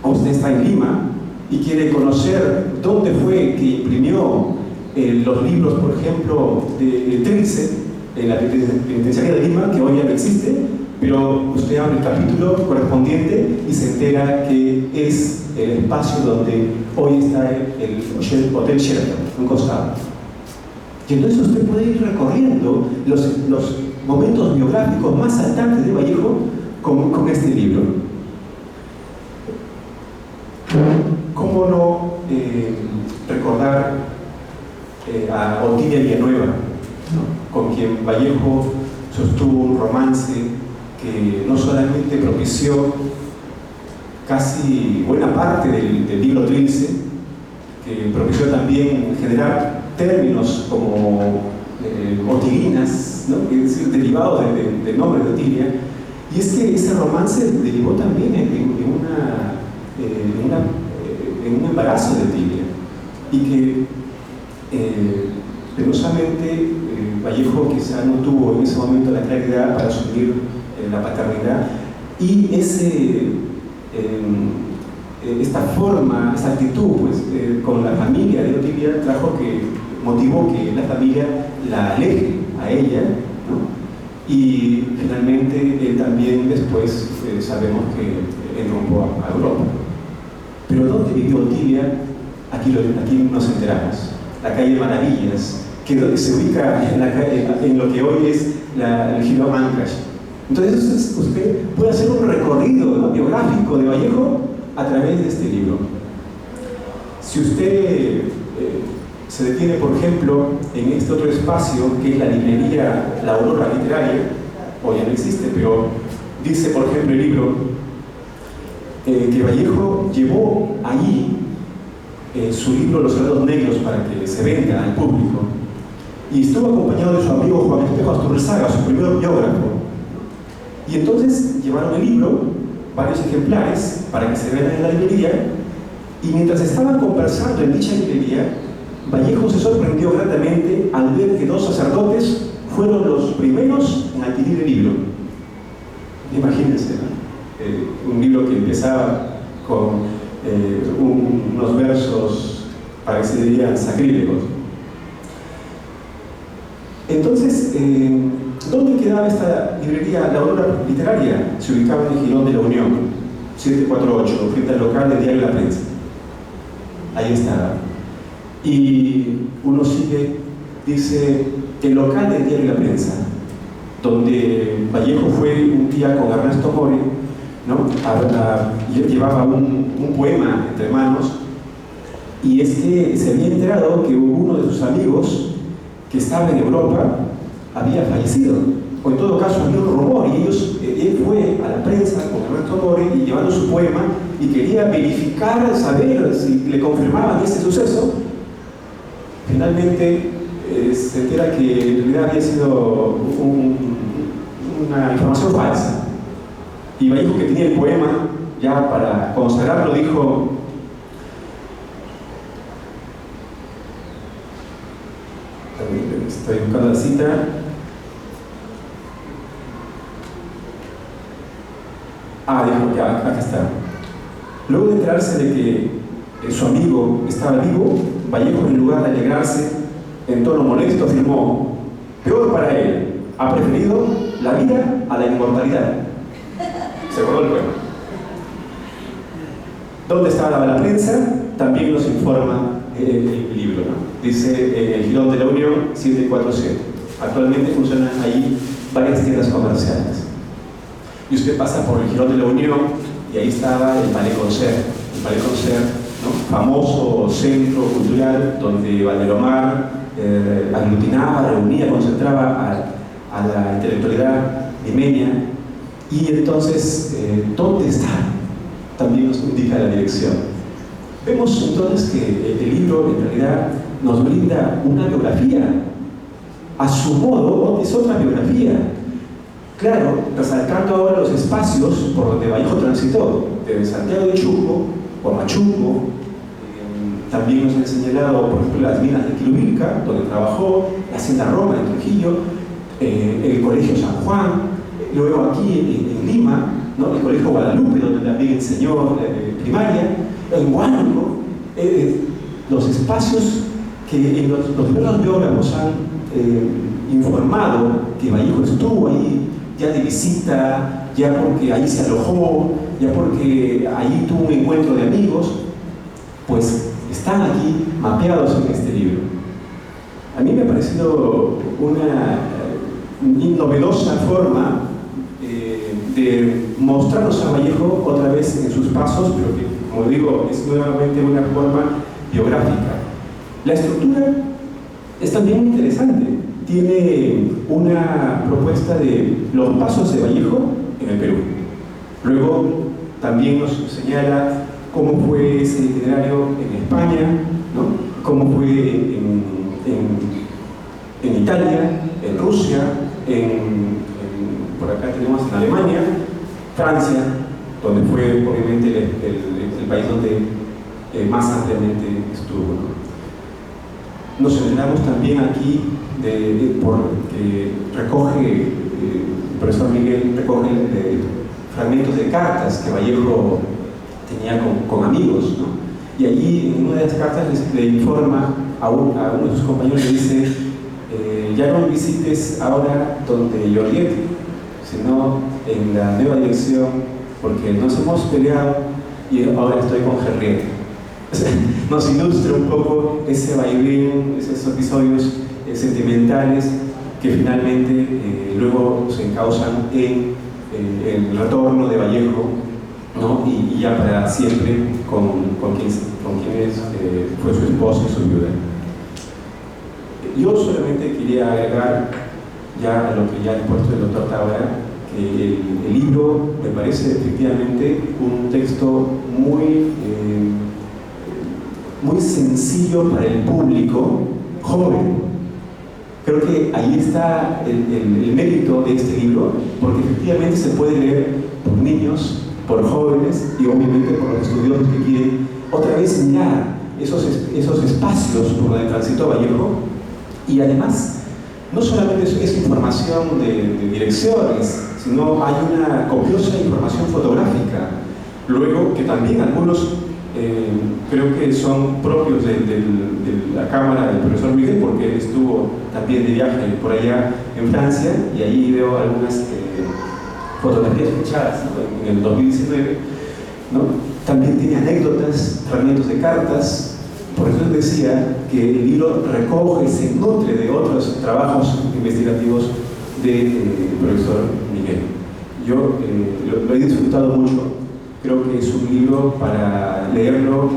o usted está en Lima y quiere conocer dónde fue que imprimió los libros, por ejemplo, de Trilce, en la penitenciaría de Lima, que hoy ya no existe, pero usted abre el capítulo correspondiente y se entera que es el espacio donde hoy está el Hotel Sheraton, un costado. Y entonces usted puede ir recorriendo los momentos biográficos más saltantes de Vallejo con este libro. ¿Cómo no recordar a Otilia Villanueva, ¿no?, con quien Vallejo sostuvo un romance que no solamente propició casi buena parte del libro Trilce, que propició también generar términos como otilinas, ¿no?, es decir, derivados del nombre de Otilia. Y es que ese romance derivó también en un embarazo de Otilia, y que penosamente Vallejo quizá no tuvo en ese momento la claridad para asumir la paternidad, y esta forma, esta actitud pues, con la familia de Otilia motivó que la familia la aleje a ella, ¿no?, y finalmente él también después sabemos que él rumbo a Europa. Pero ¿dónde vivió Otilia? Aquí nos enteramos. La calle Maravillas, que se ubica en lo que hoy es el Giro Ancash. Entonces usted puede hacer un recorrido, ¿no?, biográfico de Vallejo a través de este libro. Si usted se detiene, por ejemplo, en este otro espacio que es la librería La Aurora Literaria, hoy ya no existe, pero dice, por ejemplo, el libro que Vallejo llevó allí su libro Los Cerrados Negros para que se venda al público, y estuvo acompañado de su amigo Juan Espejo Asturrizaga, su primer biógrafo. Y entonces llevaron el libro varios ejemplares para que se vean en la librería, y mientras estaban conversando en dicha librería, Vallejo se sorprendió gratamente al ver que 2 sacerdotes fueron los primeros en adquirir el libro. Imagínense, ¿no? Un libro que empezaba con unos versos parecerían sacrílegos. Entonces, ¿dónde quedaba esta librería? La Aurora Literaria se ubicaba en el Jirón de la Unión, 748, frente al local del diario La Prensa. Ahí estaba. Y uno sigue, dice, el local del diario La Prensa, donde Vallejo fue un día con Ernesto More, ¿no? Llevaba un poema entre manos, y se había enterado que uno de sus amigos que estaba en Europa había fallecido, o en todo caso había un rumor, y él fue a la prensa con Ernesto More y llevando su poema y quería verificar, saber si le confirmaban ese suceso. Finalmente se entera que en realidad había sido una información falsa, y Vallejo, que tenía el poema ya para consagrarlo, dijo: estoy buscando la cita. Dijo, ya, acá está. Luego de enterarse de que su amigo estaba vivo, Vallejo, en lugar de alegrarse, en tono molesto afirmó: peor para él, ha preferido la vida a la inmortalidad. Se acordó el poema. ¿Dónde estaba la prensa? También nos informa el libro, ¿no? Dice el Jirón de la Unión 747. Actualmente funcionan ahí varias tiendas comerciales. Y usted pasa por el Jirón de la Unión y ahí estaba el Palais Concert. El Palais Concert, ¿no? Famoso centro cultural donde Valdelomar aglutinaba, reunía, concentraba a la intelectualidad limeña. Y entonces, ¿dónde está? También nos indica la dirección. Vemos entonces que el libro en realidad nos brinda una biografía. A su modo, es otra biografía. Claro, resaltando ahora los espacios por donde Vallejo transitó, desde Santiago de Chuco, Huamachuco. También nos han señalado, por ejemplo, las minas de Quilubilca, donde trabajó, la Hacienda Roma en Trujillo, el Colegio San Juan, luego aquí en Lima, ¿no? El Colegio Guadalupe, donde también enseñó primaria, en Huánuco, los espacios que en los primeros biógrafos han informado que Vallejo estuvo ahí, ya de visita, ya porque ahí se alojó, ya porque ahí tuvo un encuentro de amigos, pues están aquí mapeados en este libro. A mí me ha parecido una novedosa forma de mostrarnos a Vallejo otra vez en sus pasos, pero que, como digo, es nuevamente una forma biográfica. La estructura es también interesante. Tiene una propuesta de los pasos de Vallejo en el Perú. Luego también nos señala cómo fue ese itinerario en España, ¿no? Cómo fue en Italia, en Rusia, por acá tenemos en Alemania, Francia, donde fue obviamente el país donde más ampliamente estuvo, ¿no? Nos enteramos también aquí porque recoge, el profesor Miguel recoge fragmentos de cartas que Vallejo tenía con amigos, ¿no? Y allí en una de las cartas le informa a uno de sus compañeros, le dice: ya no visites ahora donde Giorgetti, sino en la nueva dirección, porque nos hemos peleado y ahora estoy con Gerrier. Nos ilustra un poco ese vaivén, esos episodios sentimentales que finalmente luego se encausan en el retorno de Vallejo, ¿no? Y ya para siempre con quien fue su esposa y su viuda. Yo solamente quería agregar ya a lo que ya ha puesto el doctor Tábara, que el libro me parece efectivamente un texto muy sencillo para el público joven. Creo que ahí está el mérito de este libro, porque efectivamente se puede leer por niños, por jóvenes y obviamente por los estudiosos que quieren otra vez mirar esos espacios por donde transitó Vallejo. Y además, no solamente es información de direcciones, sino hay una copiosa información fotográfica. Luego, que también algunos creo que son propios de la cámara del profesor Miguel, porque él estuvo también de viaje por allá en Francia, y ahí veo algunas fotografías fechadas, ¿no?, en el 2019, ¿no? También tiene anécdotas, fragmentos de cartas. Por eso decía que el libro recoge, se nutre de otros trabajos investigativos del profesor Miguel. Yo lo he disfrutado mucho. Creo que es un libro para leerlo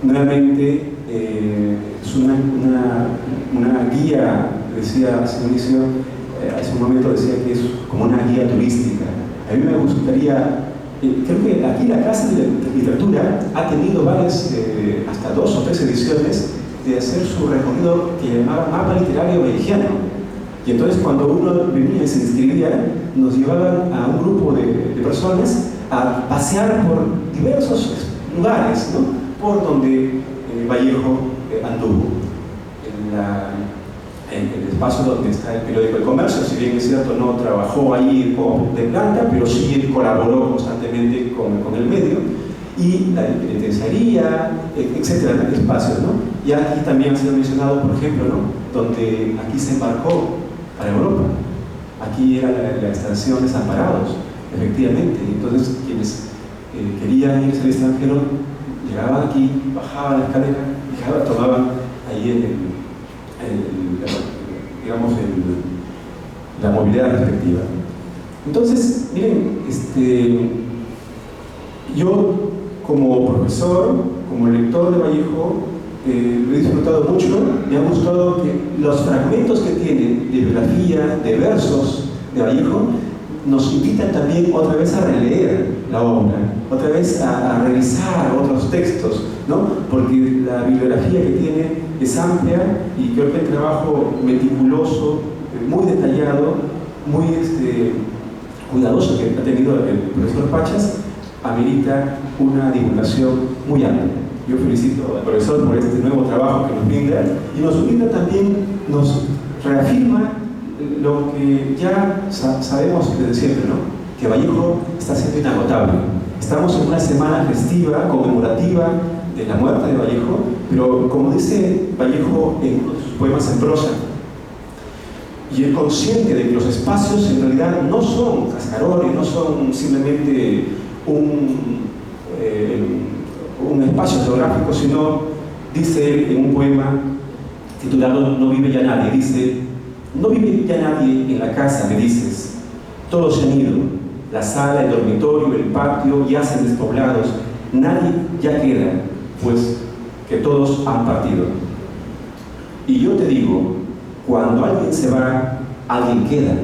nuevamente. Es una guía, decía hace un momento decía que es como una guía turística. A mí me gustaría, creo que aquí la Casa de Literatura ha tenido varias, hasta 2 o 3 ediciones, de hacer su recorrido que llamaba Mapa Literario Vallejiano. Y entonces cuando uno venía y se inscribía, nos llevaban a un grupo de personas a pasear por diversos lugares, ¿no?, por donde Vallejo anduvo. En el espacio donde está el periódico El Comercio, si bien es cierto, no trabajó ahí como de planta, pero sí colaboró constantemente con el medio, y la penitenciaría, etcétera, espacios, ¿no? Y aquí también ha sido mencionado, por ejemplo, ¿no?, donde aquí se embarcó para Europa. Aquí era la estación Desamparados, efectivamente. Entonces, quienes querían irse al extranjero llegaban aquí, bajaban la escalera, tomaban ahí la movilidad respectiva. Entonces, miren, yo como profesor, como lector de Vallejo, lo he disfrutado mucho. Me ha gustado que los fragmentos que tiene de biografía, de versos de Vallejo, nos invitan también otra vez a releer la obra, otra vez a revisar otros textos, ¿no? Porque la bibliografía que tiene es amplia, y creo que el trabajo meticuloso, muy detallado, muy cuidadoso que ha tenido el profesor Pachas, amerita una divulgación muy amplia. Yo felicito al profesor por este nuevo trabajo que nos brinda, y nos brinda también, nos reafirma lo que ya sabemos desde siempre, ¿no?, que Vallejo está siendo inagotable. Estamos en una semana festiva, conmemorativa de la muerte de Vallejo, pero como dice Vallejo en uno de sus poemas en prosa, y es consciente de que los espacios en realidad no son cascarones, no son simplemente un espacio geográfico, sino, dice él en un poema titulado No vive ya nadie, dice: no vive ya nadie en la casa, me dices, todos se han ido, la sala, el dormitorio, el patio yacen despoblados, nadie ya queda, pues que todos han partido. Y yo te digo, cuando alguien se va, alguien queda.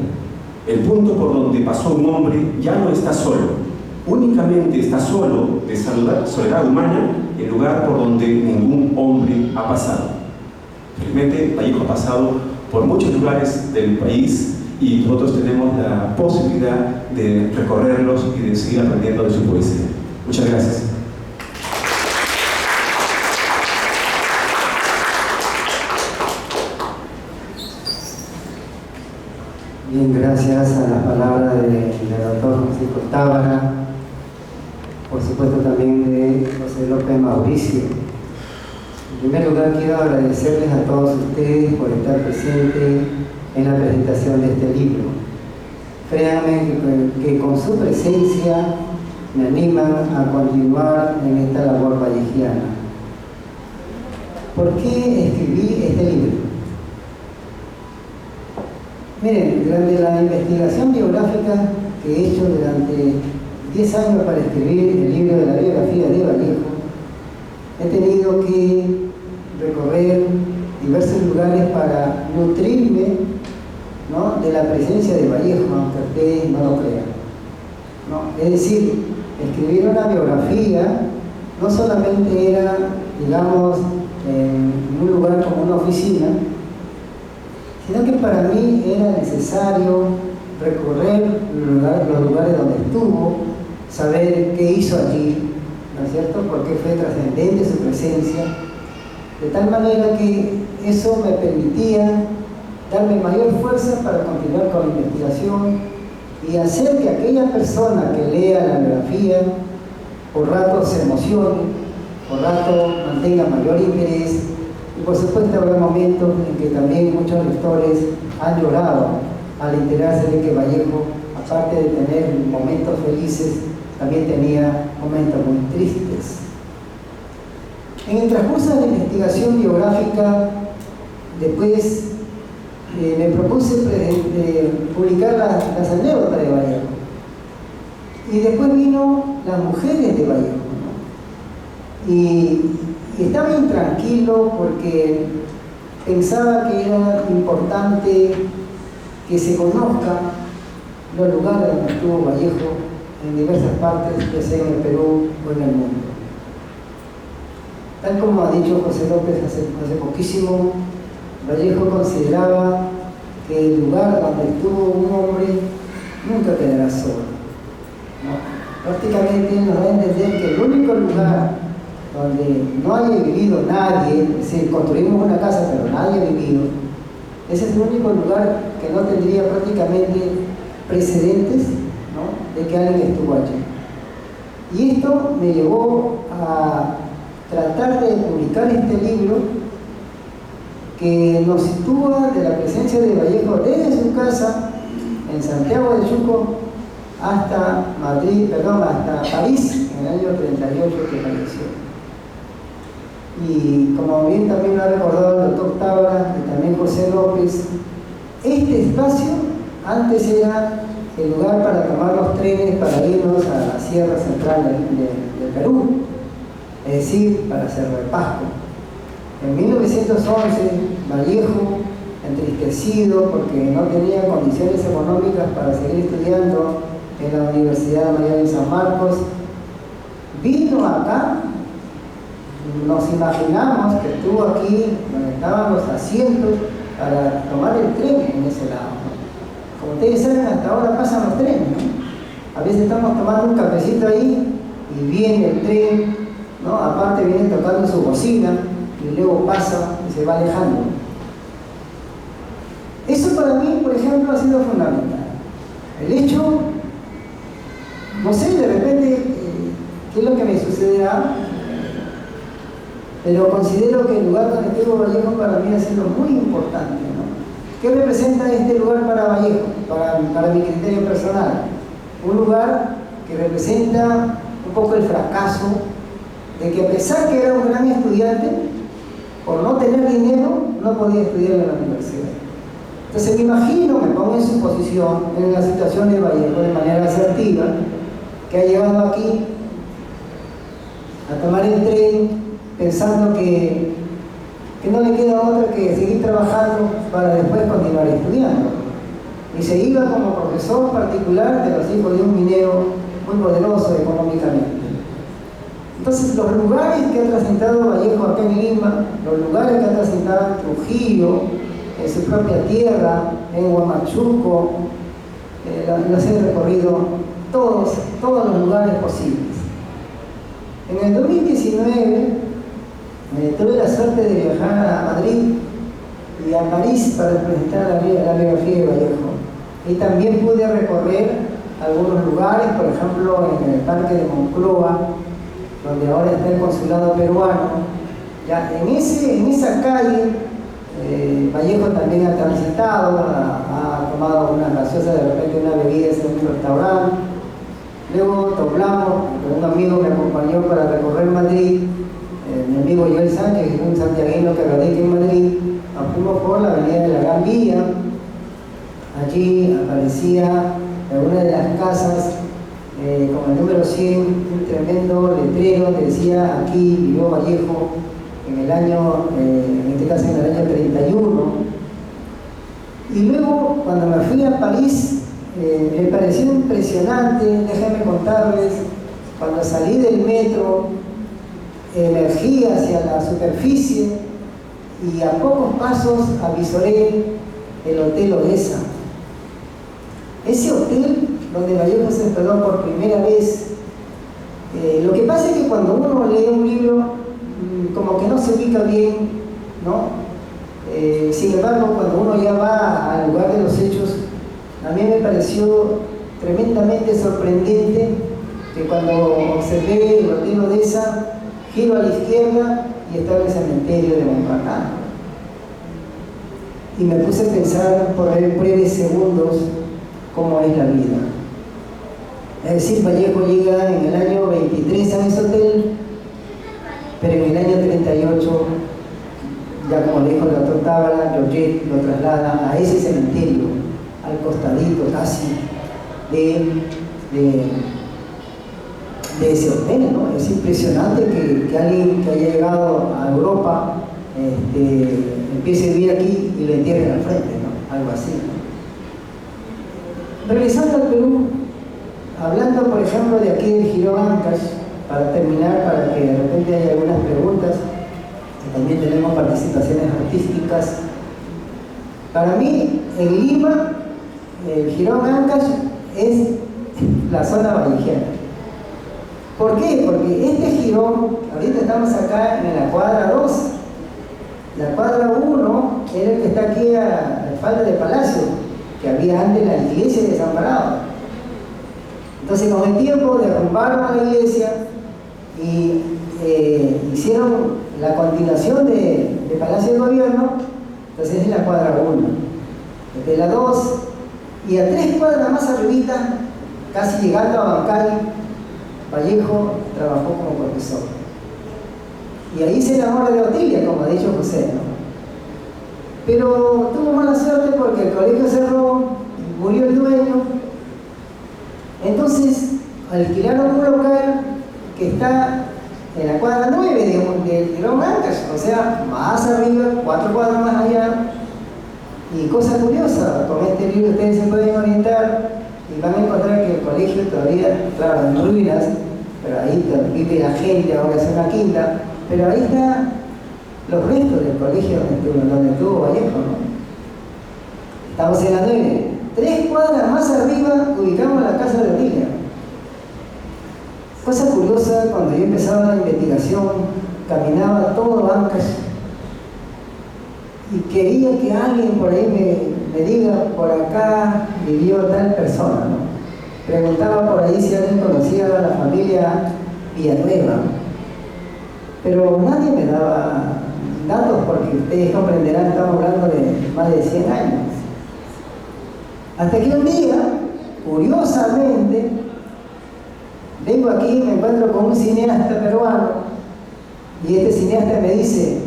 El punto por donde pasó un hombre ya no está solo, únicamente está solo de soledad humana el lugar por donde ningún hombre ha pasado. Realmente Vallejo ha pasado por muchos lugares del país, y nosotros tenemos la posibilidad de recorrerlos y de seguir aprendiendo de su poesía. Muchas gracias. Bien, gracias a la palabra del doctor Francisco Tábara, por supuesto también de José López Mauricio. En primer lugar, quiero agradecerles a todos ustedes por estar presentes en la presentación de este libro. Créanme que con su presencia me animan a continuar en esta labor vallejiana. ¿Por qué escribí este libro? Miren, durante la investigación biográfica que he hecho durante 10 años para escribir el libro de la biografía de Vallejo, he tenido que recorrer diversos lugares para nutrirme, ¿no?, de la presencia de Vallejo, aunque ustedes no lo crean, ¿no? Es decir, escribir una biografía no solamente era, digamos, en un lugar como una oficina, sino que para mí era necesario recorrer los lugares donde estuvo, saber qué hizo allí, ¿no es cierto?, porque fue trascendente su presencia, de tal manera que eso me permitía darme mayor fuerza para continuar con la investigación y hacer que aquella persona que lea la biografía por rato se emocione, por rato mantenga mayor interés, y por supuesto habrá momentos en que también muchos lectores han llorado al enterarse de que Vallejo, aparte de tener momentos felices, también tenía momentos muy tristes. En el transcurso de la investigación biográfica, después me propuse publicar las anécdotas de Vallejo. Y después vino las mujeres de Vallejo, ¿no? Y estaba intranquilo porque pensaba que era importante que se conozca los lugares donde estuvo Vallejo en diversas partes, ya sea en el Perú o en el mundo. Tal como ha dicho José López hace poquísimo, Vallejo consideraba que el lugar donde estuvo un hombre nunca quedará solo, ¿no? Prácticamente nos da a entender que el único lugar donde no haya vivido nadie, es decir, construimos una casa pero nadie ha vivido, ese es el único lugar que no tendría prácticamente precedentes, ¿no?, de que alguien estuvo allí. Y esto me llevó a tratar de publicar este libro que nos sitúa de la presencia de Vallejo desde su casa en Santiago de Chuco hasta París en el año 38 que falleció. Y como bien también lo ha recordado el doctor Tábara y también José López, este espacio antes era el lugar para tomar los trenes para irnos a la Sierra Central de Perú, es decir, para Cerro de Pasco. En 1911, Vallejo, entristecido porque no tenía condiciones económicas para seguir estudiando en la Universidad Mayor de San Marcos, vino acá. Nos imaginamos que estuvo aquí donde estaban los asientos para tomar el tren en ese lado, ¿no? Como ustedes saben, hasta ahora pasan los trenes, ¿no? A veces estamos tomando un cafecito ahí y viene el tren, ¿no? Aparte viene tocando su bocina y luego pasa y se va alejando. Eso para mí, por ejemplo, ha sido fundamental. El hecho, no sé, de repente, ¿qué es lo que me sucederá? Pero considero que el lugar donde estuvo Vallejo para mí ha sido muy importante, ¿no? ¿Qué representa este lugar para Vallejo, para mi criterio personal? Un lugar que representa un poco el fracaso de que, a pesar que era un gran estudiante, por no tener dinero no podía estudiar en la universidad. Entonces me imagino, me pongo en su posición, en la situación de Vallejo de manera asertiva, que ha llegado aquí a tomar el tren pensando que no le queda otra que seguir trabajando para después continuar estudiando. Y se iba como profesor particular de los hijos de un minero muy poderoso económicamente. Entonces, los lugares que ha trascendido Vallejo acá en Lima, los lugares que ha trascendido en Trujillo, en su propia tierra, en Huamachuco, los he recorrido todos los lugares posibles. En el 2019, tuve la suerte de viajar a Madrid y a París para presentar la biografía de Vallejo. Y también pude recorrer algunos lugares, por ejemplo, en el Parque de Moncloa, donde ahora está el consulado peruano. Ya en esa calle, Vallejo también ha transitado, ha tomado una gaseosa, de repente una bebida en un restaurante. Luego doblamos, un amigo me acompañó para recorrer Madrid. Mi amigo Joel Sánchez, un santiaguino que radica en Madrid, nos fuimos por la avenida de la Gran Vía. Allí aparecía en una de las casas, con el número 100, un tremendo letrero que decía: aquí vivió Vallejo en el año, en este caso en el año 31. Y luego, cuando me fui a París, me pareció impresionante, déjenme contarles, cuando salí del metro, emergí hacia la superficie y a pocos pasos avisoré el Hotel Odessa. Ese hotel donde Vallejo se hospedó por primera vez Lo que pasa es que cuando uno lee un libro, como que no se ubica bien, ¿no? Sin embargo, cuando uno ya va al lugar de los hechos, a mí me pareció tremendamente sorprendente que cuando observé el río de esa, giro a la izquierda y estaba el cementerio de Montparnasse. Y me puse a pensar por breves segundos cómo es la vida. Es decir, Vallejo llega en el año 23 a ese hotel, pero en el año 38, ya como dijo el doctor Tábara, Lloret lo traslada a ese cementerio, al costadito casi de ese hotel, ¿no? Es impresionante que alguien que haya llegado a Europa empiece a vivir aquí y lo entierren al frente, ¿no? Algo así, ¿no? Regresando al Perú, hablando por ejemplo de aquí del Girón Ancash, para terminar, para que de repente haya algunas preguntas, y también tenemos participaciones artísticas. Para mí, en Lima, el Girón Ancash es la zona vallejiana. ¿Por qué? Porque este jirón, ahorita estamos acá en la cuadra 2. La cuadra 1 era el que está aquí a la falda del Palacio, que había antes la iglesia de Desamparado. Entonces, con el tiempo derrumbaron a la iglesia y hicieron la continuación de Palacio de Gobierno. Entonces es la cuadra 1. Desde la 2 y a 3 cuadras más arribita, casi llegando a Bancay, Vallejo trabajó como profesor. Y ahí se enamora de Otilia, como ha dicho José, ¿no? Pero tuvo mala suerte porque el colegio cerró, murió el dueño. Entonces alquilaron un local que está en la cuadra 9 del Girón Ancash, o sea, más arriba, 4 cuadras más allá. Y cosa curiosa, con este libro ustedes se pueden orientar y van a encontrar que el colegio todavía, claro, en ruinas, pero ahí vive la gente, ahora es una quinta, pero ahí están los restos del colegio donde estuvo Vallejo, ¿no? Estamos en la 9. 3 cuadras más arriba ubicamos la casa de Otilia. Cosa curiosa, cuando yo empezaba la investigación, caminaba todo Ancash y quería que alguien por ahí me diga, por acá vivió tal persona, ¿no? Preguntaba por ahí si alguien conocía a la familia Villanueva, pero nadie me daba datos porque ustedes comprenderán, estamos hablando de más de 100 años. Hasta que un día, curiosamente, vengo aquí y me encuentro con un cineasta peruano y este cineasta me dice: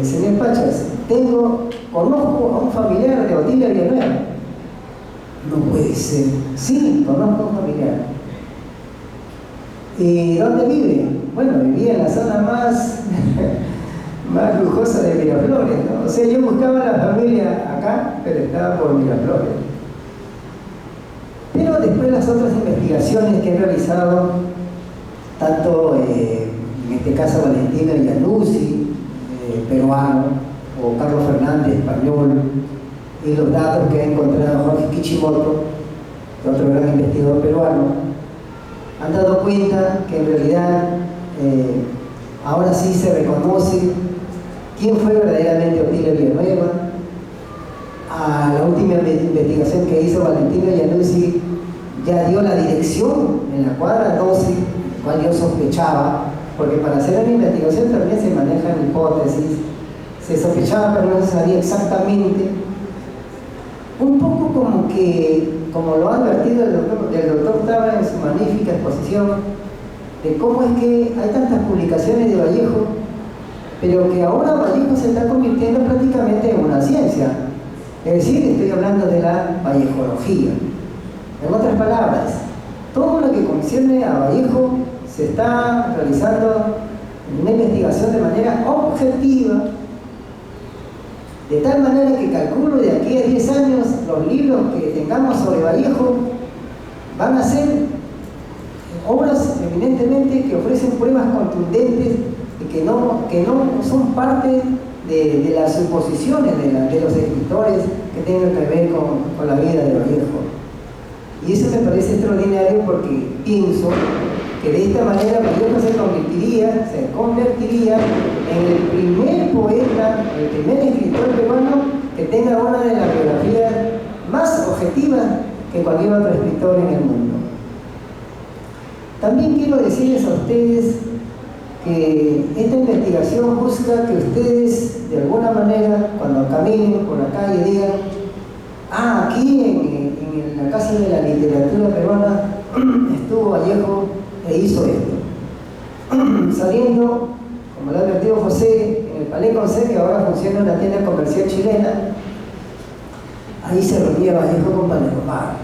señor Pachas, conozco a un familiar de Otilia Villanueva. No puede ser. Sí, conozco a un familiar. ¿Y dónde vive? Bueno, vivía en la zona más lujosa de Miraflores, ¿no? O sea, yo buscaba a la familia acá, pero estaba por Miraflores. Pero después las otras investigaciones que he realizado, tanto en este caso Valentino Iannuzzi, peruano, o Carlos Fernández, español, y los datos que ha encontrado Jorge Kishimoto, otro gran investigador peruano, han dado cuenta que en realidad ahora sí se reconoce quién fue verdaderamente Otilia Villanueva. A la última investigación que hizo Valentino Iannuzzi ya dio la dirección en la cuadra 12, cual yo sospechaba, porque para hacer una investigación también se manejan hipótesis, se sospechaba pero no se sabía exactamente. Un poco como lo ha advertido el doctor Tábara en su magnífica exposición, de cómo es que hay tantas publicaciones de Vallejo, pero que ahora Vallejo se está convirtiendo prácticamente en una ciencia. Es decir, estoy hablando de la vallejología. En otras palabras, todo lo que concierne a Vallejo se está realizando una investigación de manera objetiva, de tal manera que calculo de aquí a 10 años los libros que tengamos sobre Vallejo van a ser obras eminentemente que ofrecen pruebas contundentes y que no son parte de las suposiciones de los escritores que tengan que ver con la vida de Vallejo. Y eso me parece extraordinario porque pienso que de esta manera Vallejo se convertiría en el primer poeta, el primer escritor peruano que tenga una de las biografías más objetivas que cualquier otro escritor en el mundo. También quiero decirles a ustedes que esta investigación busca que ustedes, de alguna manera, cuando caminen por la calle, digan: ah, aquí en la Casa de la Literatura Peruana estuvo Vallejo e hizo esto. Saliendo, como lo ha advertido José, en el Palais Concert, que ahora funciona una tienda comercial chilena, ahí se reunía Vallejo con Valdemar.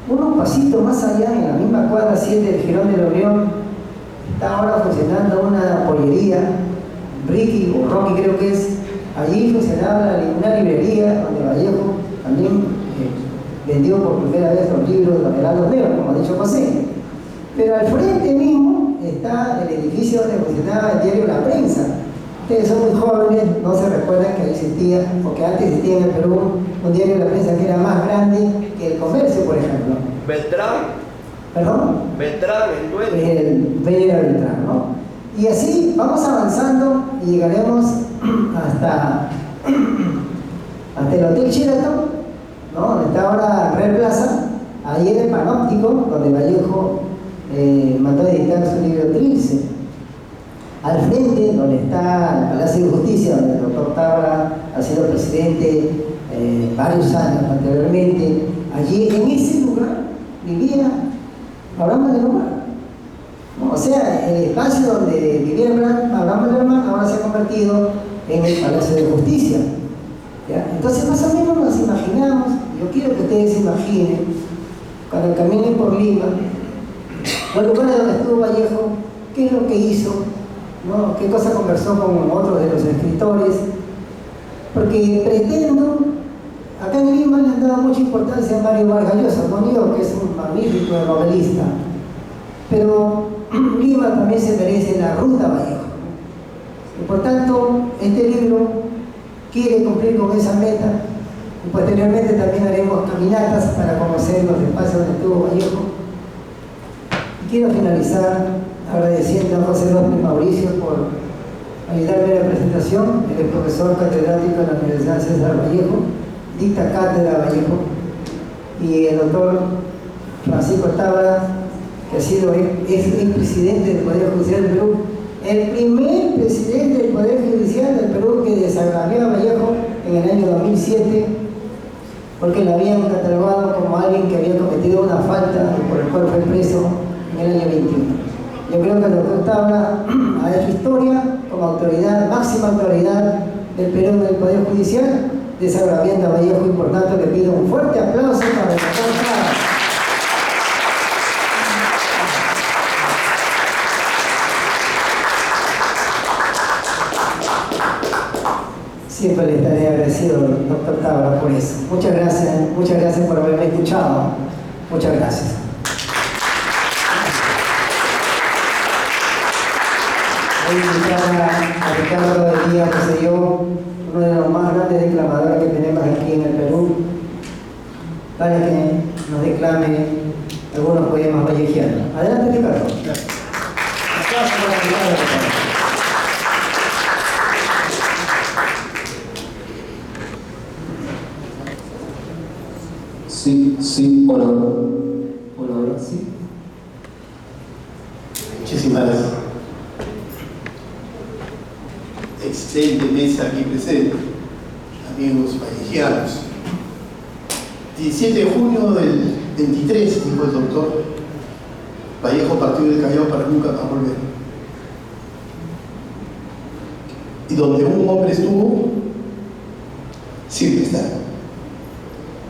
Unos pasitos más allá, en la misma cuadra 7 del Jirón de la Unión, está ahora funcionando una pollería, Ricky o Rocky creo que es. Allí funcionaba una librería donde Vallejo también vendió por primera vez los libros de los Heraldos Negros, como ha dicho José. Pero al frente mismo está el edificio donde funcionaba el diario La Prensa. Ustedes son muy jóvenes, no se recuerdan que ahí existía, porque antes existía en el Perú un diario de La Prensa que era más grande que El Comercio, por ejemplo. Beltrán. ¿Perdón? Beltrán, el dueño. El Beltrán, ¿no? Y así vamos avanzando y llegaremos hasta el Hotel Sheraton, ¿no? Donde está ahora Red Plaza. Ahí en el Panóptico, donde Vallejo mandó a editar su libro Trilce. Al frente, donde está el Palacio de Justicia, donde el doctor Tábara ha sido presidente varios años anteriormente, allí en ese lugar vivía Abraham Valdemar. O sea, el espacio donde vivía Abraham Valdemar ahora se ha convertido en el Palacio de Justicia. ¿Ya? Entonces, más o menos nos imaginamos, yo quiero que ustedes se imaginen, cuando caminen por Lima, los lugares donde estuvo Vallejo, qué es lo que hizo, ¿no? Qué cosa conversó con otros de los escritores, porque pretendo, acá en Lima le han dado mucha importancia a Mario Vargas Llosa, conmigo, que es un magnífico novelista, pero Lima también se merece la ruta Vallejo, y por tanto este libro quiere cumplir con esa meta, y posteriormente también haremos caminatas para conocer los espacios donde estuvo Vallejo. Y quiero finalizar agradeciendo a José López Mauricio por ayudarme en la presentación. Él es profesor catedrático de la Universidad César Vallejo, dicta cátedra Vallejo, y el doctor Francisco Tábara, que ha sido el presidente del Poder Judicial del Perú, el primer presidente del Poder Judicial del Perú que desagravió a Vallejo en el año 2007, porque lo habían catalogado como alguien que había cometido una falta por el cual fue preso en el año 21. Yo creo que el doctor Tábara ha hecho historia como autoridad, máxima autoridad del Perú del Poder Judicial, desagraviando a Vallejo, y por tanto le pido un fuerte aplauso para el doctor Tábara. Siempre le estaré agradecido, doctor Tábara, por eso. Muchas gracias por haberme escuchado. Muchas gracias. Voy a invitar a Ricardo del Día Rosselló, uno de los más grandes declamadores que tenemos aquí en el Perú, para que nos declame algunos poemas vallejianos. Adelante, Ricardo. Aplausos para Ricardo. Sí, hola, sí. Muchísimas gracias. Excelente mesa aquí presente, amigos vallejianos. 17 de junio del 23, dijo el doctor, Vallejo partió del Callao para nunca más volver. Y donde un hombre estuvo, siempre está.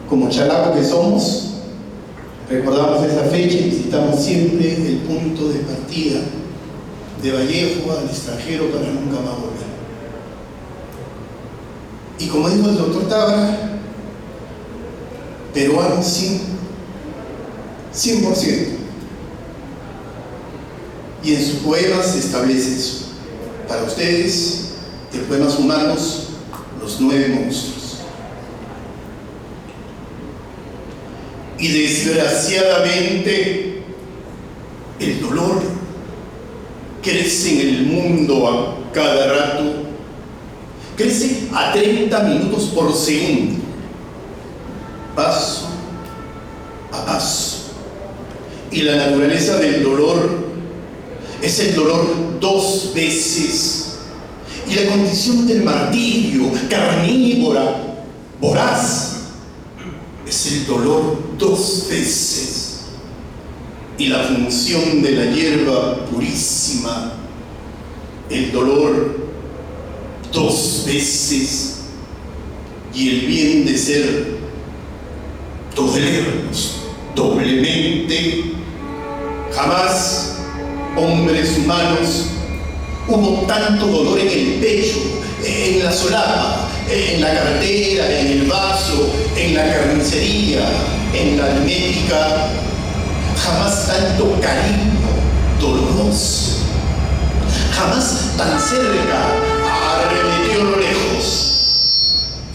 Como chalaco que somos, recordamos esa fecha y visitamos siempre el punto de partida de Vallejo al extranjero para nunca más volver. Y como dijo el doctor Tábara, peruano 100%. Y en sus poemas se establece eso. Para ustedes, de Poemas Humanos, los 9 monstruos. Y desgraciadamente, el dolor crece en el mundo a cada rato, crece a 30 minutos por segundo, paso a paso. Y la naturaleza del dolor es el dolor 2 veces. Y la condición del martirio, carnívora, voraz, es el dolor 2 veces. Y la función de la hierba purísima, el dolor 2 veces. Y el bien de ser, dolernos doblemente. Jamás, hombres humanos, hubo tanto dolor en el pecho, en la solapa, en la cartera, en el vaso, en la carnicería, en la aritmética. Jamás tanto cariño doloroso. Jamás tan cerca arremetió lo lejos.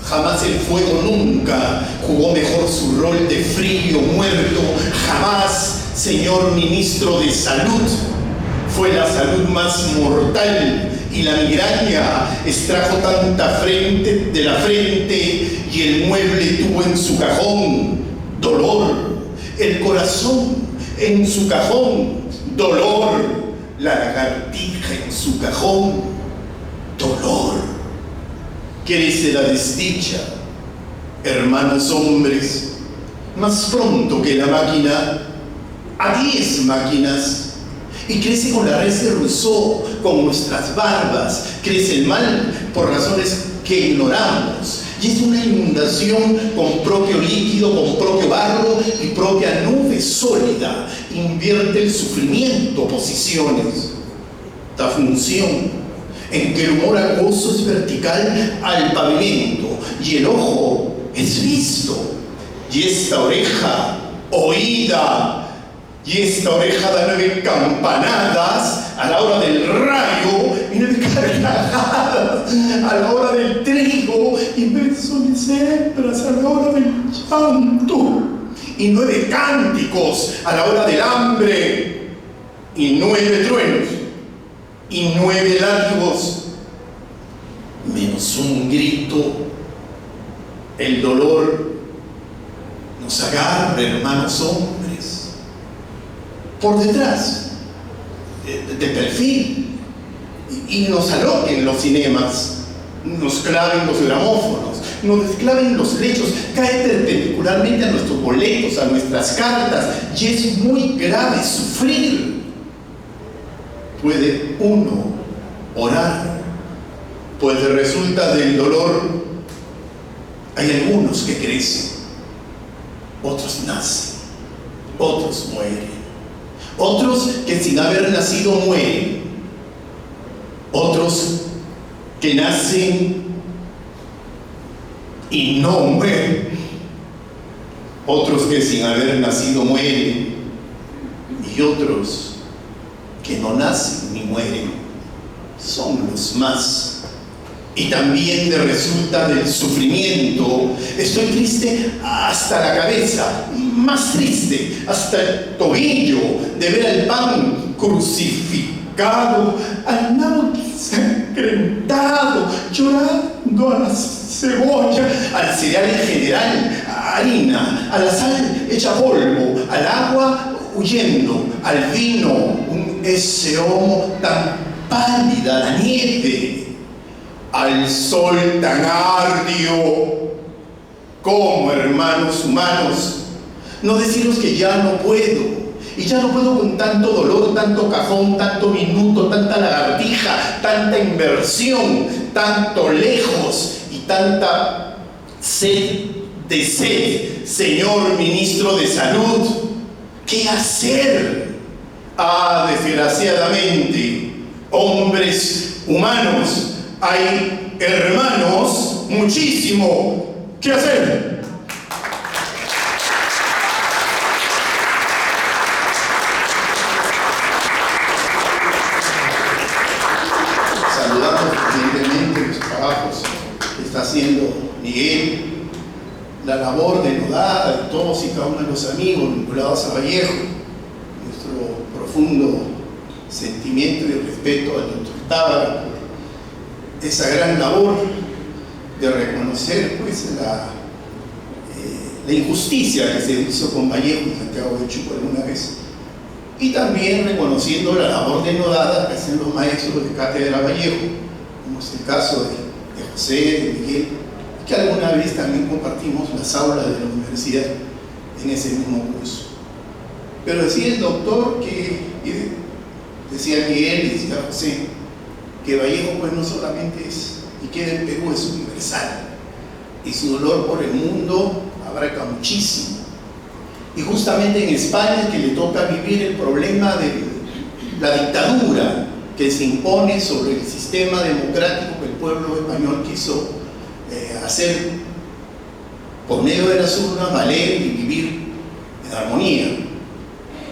Jamás el fuego nunca jugó mejor su rol de frío muerto. Jamás, señor ministro de Salud, fue la salud más mortal y la migraña extrajo tanta frente de la frente y el mueble tuvo en su cajón dolor, el corazón en su cajón dolor, la lagartija en su cajón dolor. Crece la desdicha, hermanos hombres, más pronto que la máquina, a 10 máquinas. Y crece con la res de Rousseau, con nuestras barbas. Crece el mal por razones que ignoramos. Y es una inundación con propio líquido, con propio barro y propia nube sólida. Invierte el sufrimiento posiciones. Da función en que el humor acuoso es vertical al pavimento y el ojo es visto y esta oreja oída. Y esta oreja da 9 campanadas a la hora del rayo y 9 carcajadas a la hora del trigo y 9 sones hembras a la hora del llanto y 9 cánticos a la hora del hambre y 9 truenos y 9 látigos menos un grito. El dolor nos agarra, hermanos hombres, por detrás, de perfil, y nos aloquen los cinemas, nos claven los gramófonos, nos desclaven los lechos, cae perpendicularmente a nuestros boletos, a nuestras cartas, y es muy grave sufrir. ¿Puede uno orar? Pues resulta del dolor, hay algunos que crecen, otros nacen, otros mueren. Otros que sin haber nacido mueren. Otros que nacen y no mueren. Otros que sin haber nacido mueren. Y otros que no nacen ni mueren. Son los más. Y también resulta del sufrimiento. Estoy triste hasta la cabeza, más triste hasta el tobillo de ver al pan crucificado, al nabo ensangrentado, llorando a la cebolla, al cereal en general, a harina, a la sal hecha polvo, al agua huyendo, al vino, ese homo tan pálida, la nieve, al sol tan ardio. ¿Cómo, hermanos humanos, no deciros que ya no puedo? Y ya no puedo con tanto dolor, tanto cajón, tanto minuto, tanta lagartija, tanta inversión, tanto lejos y tanta sed de sed. Señor ministro de Salud, ¿qué hacer? Ah, desgraciadamente, hombres humanos, hay hermanos muchísimo que hacer. Saludamos evidentemente los trabajos que está haciendo Miguel, la labor denodada de todos y cada uno de los amigos vinculados a Vallejo, nuestro profundo sentimiento y respeto al doctor Tábara por esa gran labor de reconocer pues, la injusticia que se hizo con Vallejo en Santiago de Chuco alguna vez, y también reconociendo la labor denodada que hacen los maestros de Cátedra Vallejo, como es el caso de José, de Miguel, que alguna vez también compartimos las aulas de la universidad en ese mismo curso. Pero decía el doctor decía Miguel y decía José, que Vallejo pues no solamente es, y queda en Perú, es universal, y su dolor por el mundo abarca muchísimo. Y justamente en España es que le toca vivir el problema de la dictadura que se impone sobre el sistema democrático que el pueblo español quiso hacer por medio de las urnas valer y vivir en armonía,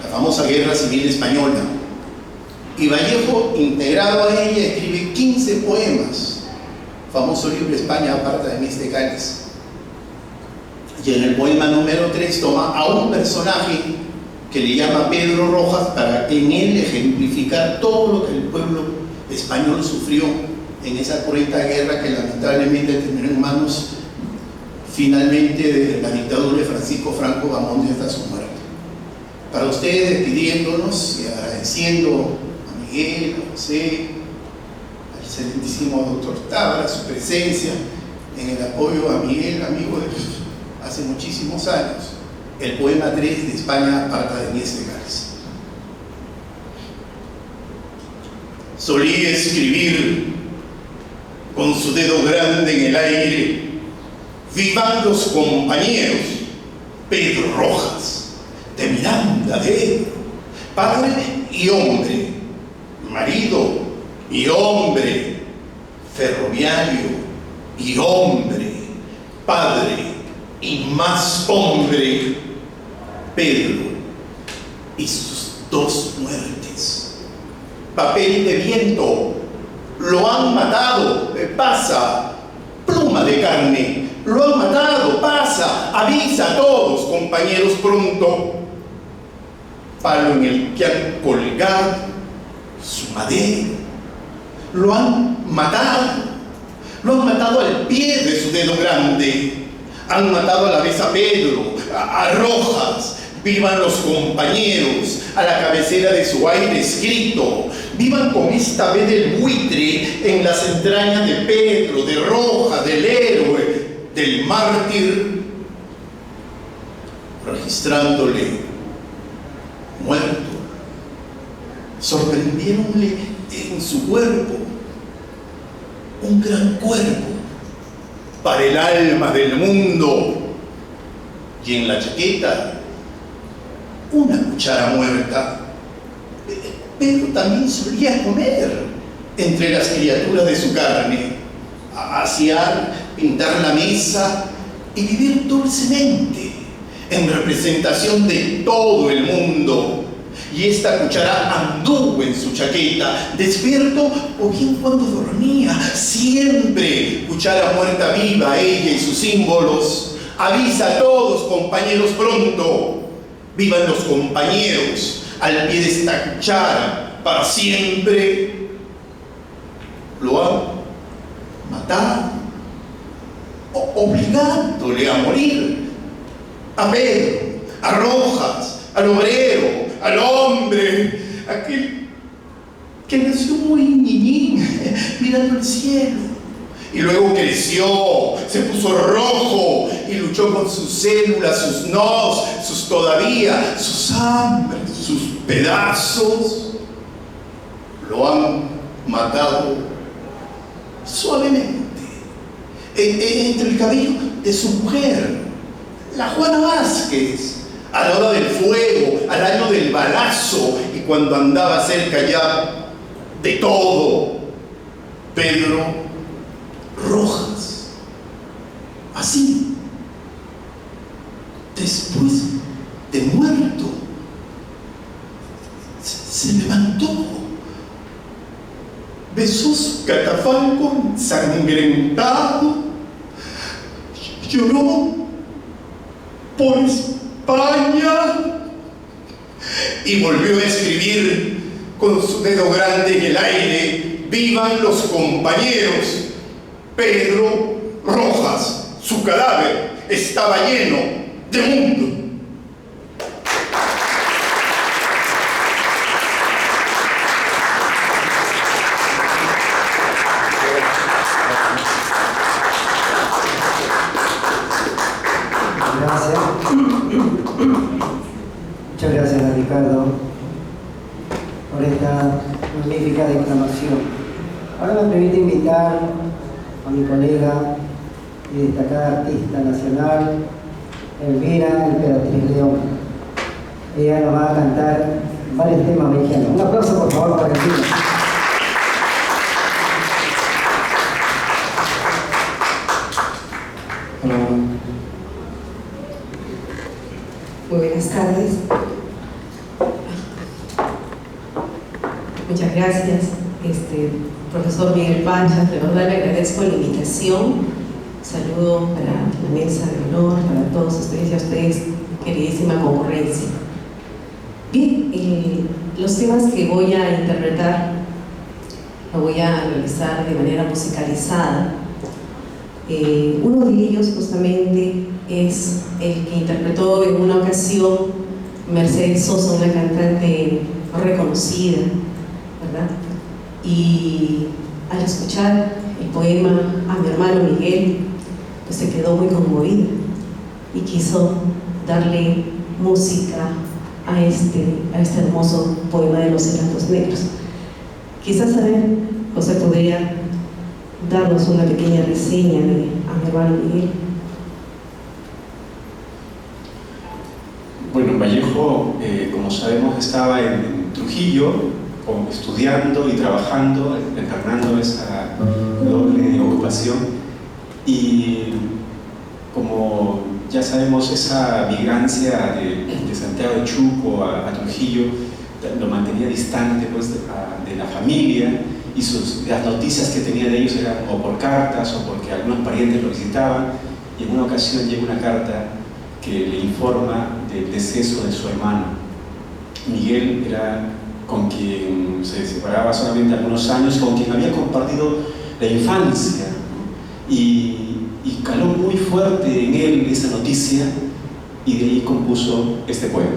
la famosa Guerra Civil Española. Y Vallejo, integrado a ella, escribe 15 poemas, famoso libro España aparta de mis decales. Y en el poema número 3 toma a un personaje que le llama Pedro Rojas para en él ejemplificar todo lo que el pueblo español sufrió en esa cruenta guerra que lamentablemente terminó en manos finalmente de la dictadura de Francisco Franco Bamonde hasta su muerte. Para ustedes, despidiéndonos y agradeciendo a Miguel, a José, al excelentísimo doctor Tábara su presencia en el apoyo a Miguel, amigo de hace muchísimos años, el poema 3 de España aparta de mis decales. Solía escribir con su dedo grande en el aire: vivan los compañeros, Pedro Rojas, de Miranda de Ebro, padre y hombre, marido y hombre, ferroviario y hombre, padre y más hombre, Pedro y sus 2 muertes. Papel de viento, lo han matado, pasa, pluma de carne, lo han matado, pasa, avisa a todos, compañeros, pronto. Palo en el que han colgado su madera, lo han matado al pie de su dedo grande. Han matado a la vez a Pedro, a Rojas. Vivan los compañeros, a la cabecera de su aire escrito. Vivan con esta vez del buitre en las entrañas de Pedro, de Rojas, del héroe, del mártir, registrándole muerto. Sorprendiéronle en su cuerpo, un gran cuerpo para el alma del mundo, y en la chaqueta una cuchara muerta. Pedro también solía comer entre las criaturas de su carne, asear, pintar la mesa y vivir dulcemente en representación de todo el mundo. Y esta cuchara anduvo en su chaqueta, despierto o bien cuando dormía, siempre cuchara muerta viva, ella y sus símbolos. Avisa a todos, compañeros, pronto. Vivan los compañeros al pie de esta cuchara para siempre. Lo han matado, obligándole a morir. A Pedro, a Rojas, al obrero, al hombre, aquel que nació muy niñín, mirando el cielo. Y luego creció, se puso rojo y luchó con sus células, sus nos, sus todavía, sus hambres, sus pedazos. Lo han matado suavemente, entre el cabello de su mujer, la Juana Vázquez, a la hora del fuego, al año del balazo y cuando andaba cerca ya de todo. Pedro Rojas, así, después de muerto, se levantó, besó su catafalco ensangrentado, lloró por España y volvió a escribir con su dedo grande en el aire, vivan los compañeros. Pedro Rojas, su cadáver estaba lleno de mundo. Gracias. Muchas gracias a Ricardo por esta magnífica declamación. Ahora me permite invitar a mi colega y destacada artista nacional, Elvira Emperatriz León. Ella nos va a cantar varios temas mexicanos. Un aplauso por favor para Elvira. Muy buenas tardes. Muchas gracias, profesor Miguel Pancha. De verdad le agradezco la invitación. Saludo para la mesa de honor, para todos ustedes y a ustedes, queridísima concurrencia. Bien, los temas que voy a interpretar lo voy a realizar de manera musicalizada. Uno de ellos justamente es el que interpretó en una ocasión Mercedes Sosa, una cantante reconocida, ¿verdad? Y al escuchar el poema a mi hermano Miguel, pues se quedó muy conmovida y quiso darle música a este hermoso poema de los Heraldos Negros. Quizás, José podría darnos una pequeña reseña de a mi hermano Miguel. Bueno, Vallejo, como sabemos, estaba en Trujillo estudiando y trabajando, encarnando esa doble ocupación, y como ya sabemos, esa migrancia de Santiago de Chuco a Trujillo lo mantenía distante, pues, de la familia, y las noticias que tenía de ellos eran o por cartas o porque algunos parientes lo visitaban, y en una ocasión llega una carta que le informa del deceso de su hermano. Miguel era con quien se separaba solamente algunos años, con quien había compartido la infancia, y caló muy fuerte en él esa noticia, y de ahí compuso este poema.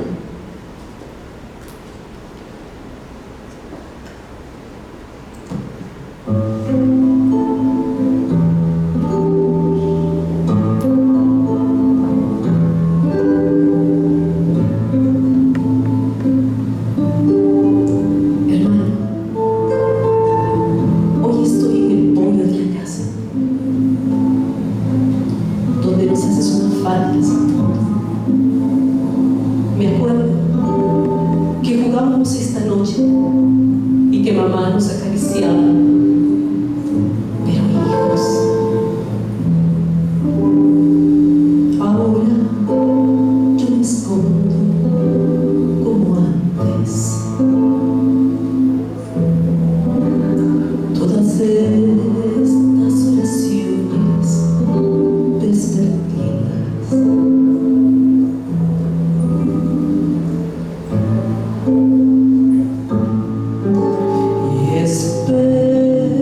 Espero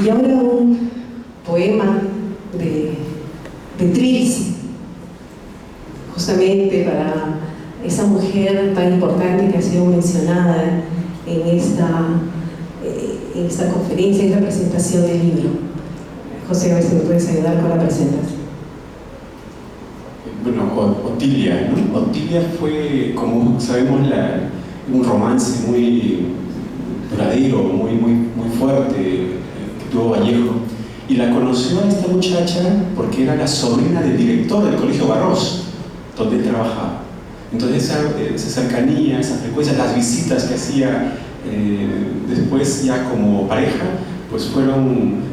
Y ahora un poema de Trilce, justamente para esa mujer tan importante que ha sido mencionada en esta conferencia, en esta presentación del libro. José, a ver si me puedes ayudar con la presentación. Bueno, Otilia, ¿no? Otilia fue, como sabemos, un romance muy duradero, muy fuerte que tuvo Vallejo. Y la conoció a esta muchacha porque era la sobrina del director del Colegio Barros, donde él trabajaba. Entonces esa cercanía, esa frecuencia, las visitas que hacía después ya como pareja, pues fueron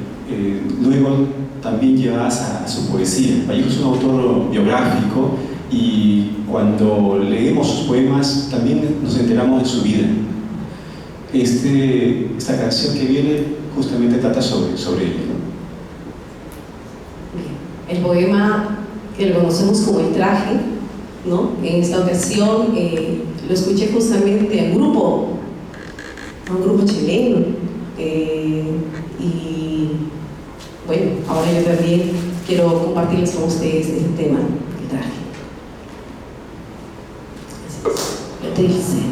luego también llevadas a su poesía. Vallejo es un autor biográfico y cuando leemos sus poemas también nos enteramos de su vida. Esta canción que viene justamente trata sobre ella. El poema que lo conocemos como El Traje, ¿no? En esta ocasión lo escuché justamente a un grupo chileno, y bueno, ahora yo también quiero compartirles con ustedes este tema, El Traje. La Trilce.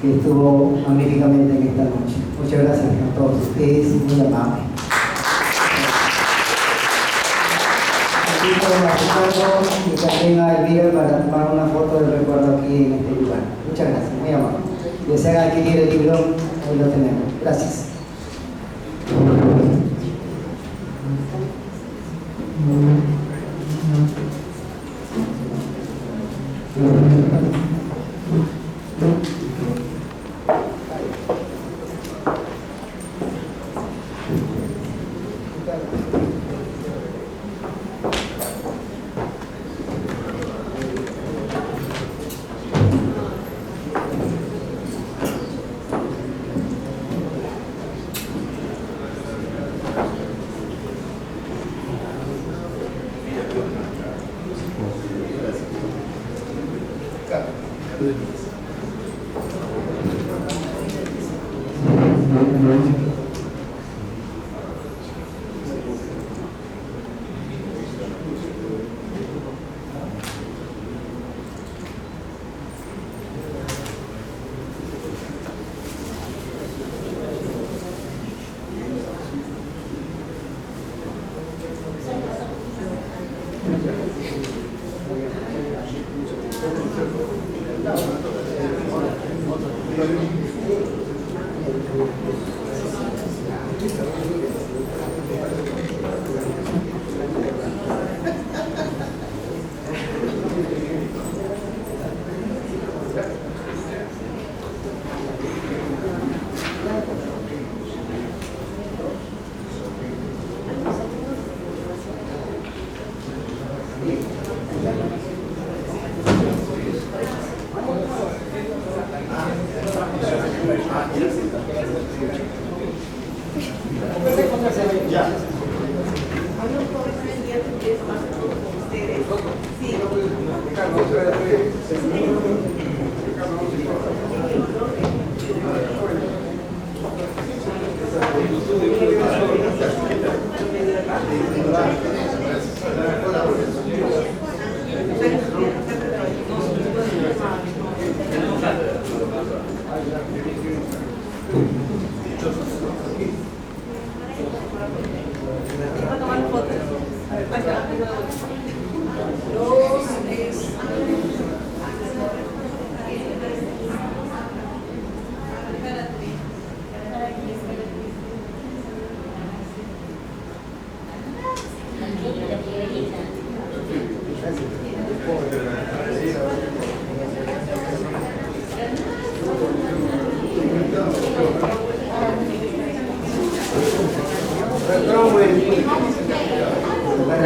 Que estuvo magníficamente en esta noche. Muchas gracias a todos ustedes, muy amables. Y también a Elvira para tomar una foto de recuerdo aquí en este lugar. Muchas gracias, muy amable. Si desean adquirir el libro, ahí lo tenemos. Gracias.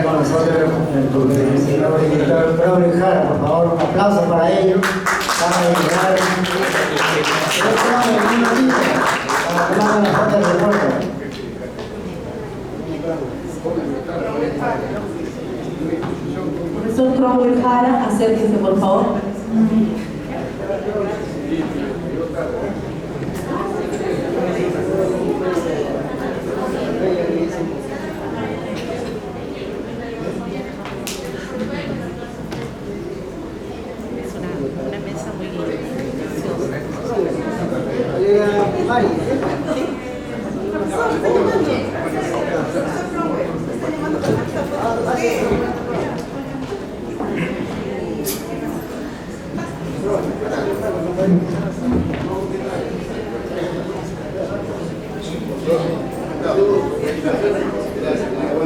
Con nosotros el señor director Braulio Jara, por favor, un aplauso para ellos. Van a llegar para tomar una foto de recuerdo. Profesor Cromwell Jara, acérquese por favor.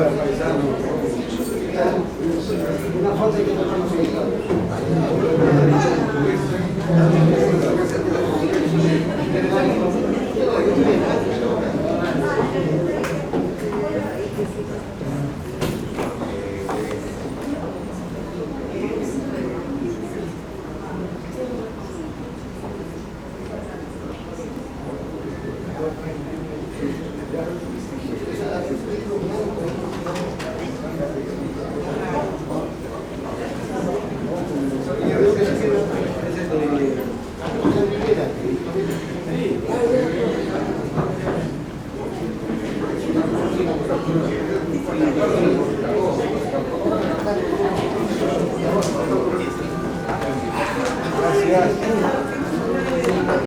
Una mesa muy Una foto que Gracias.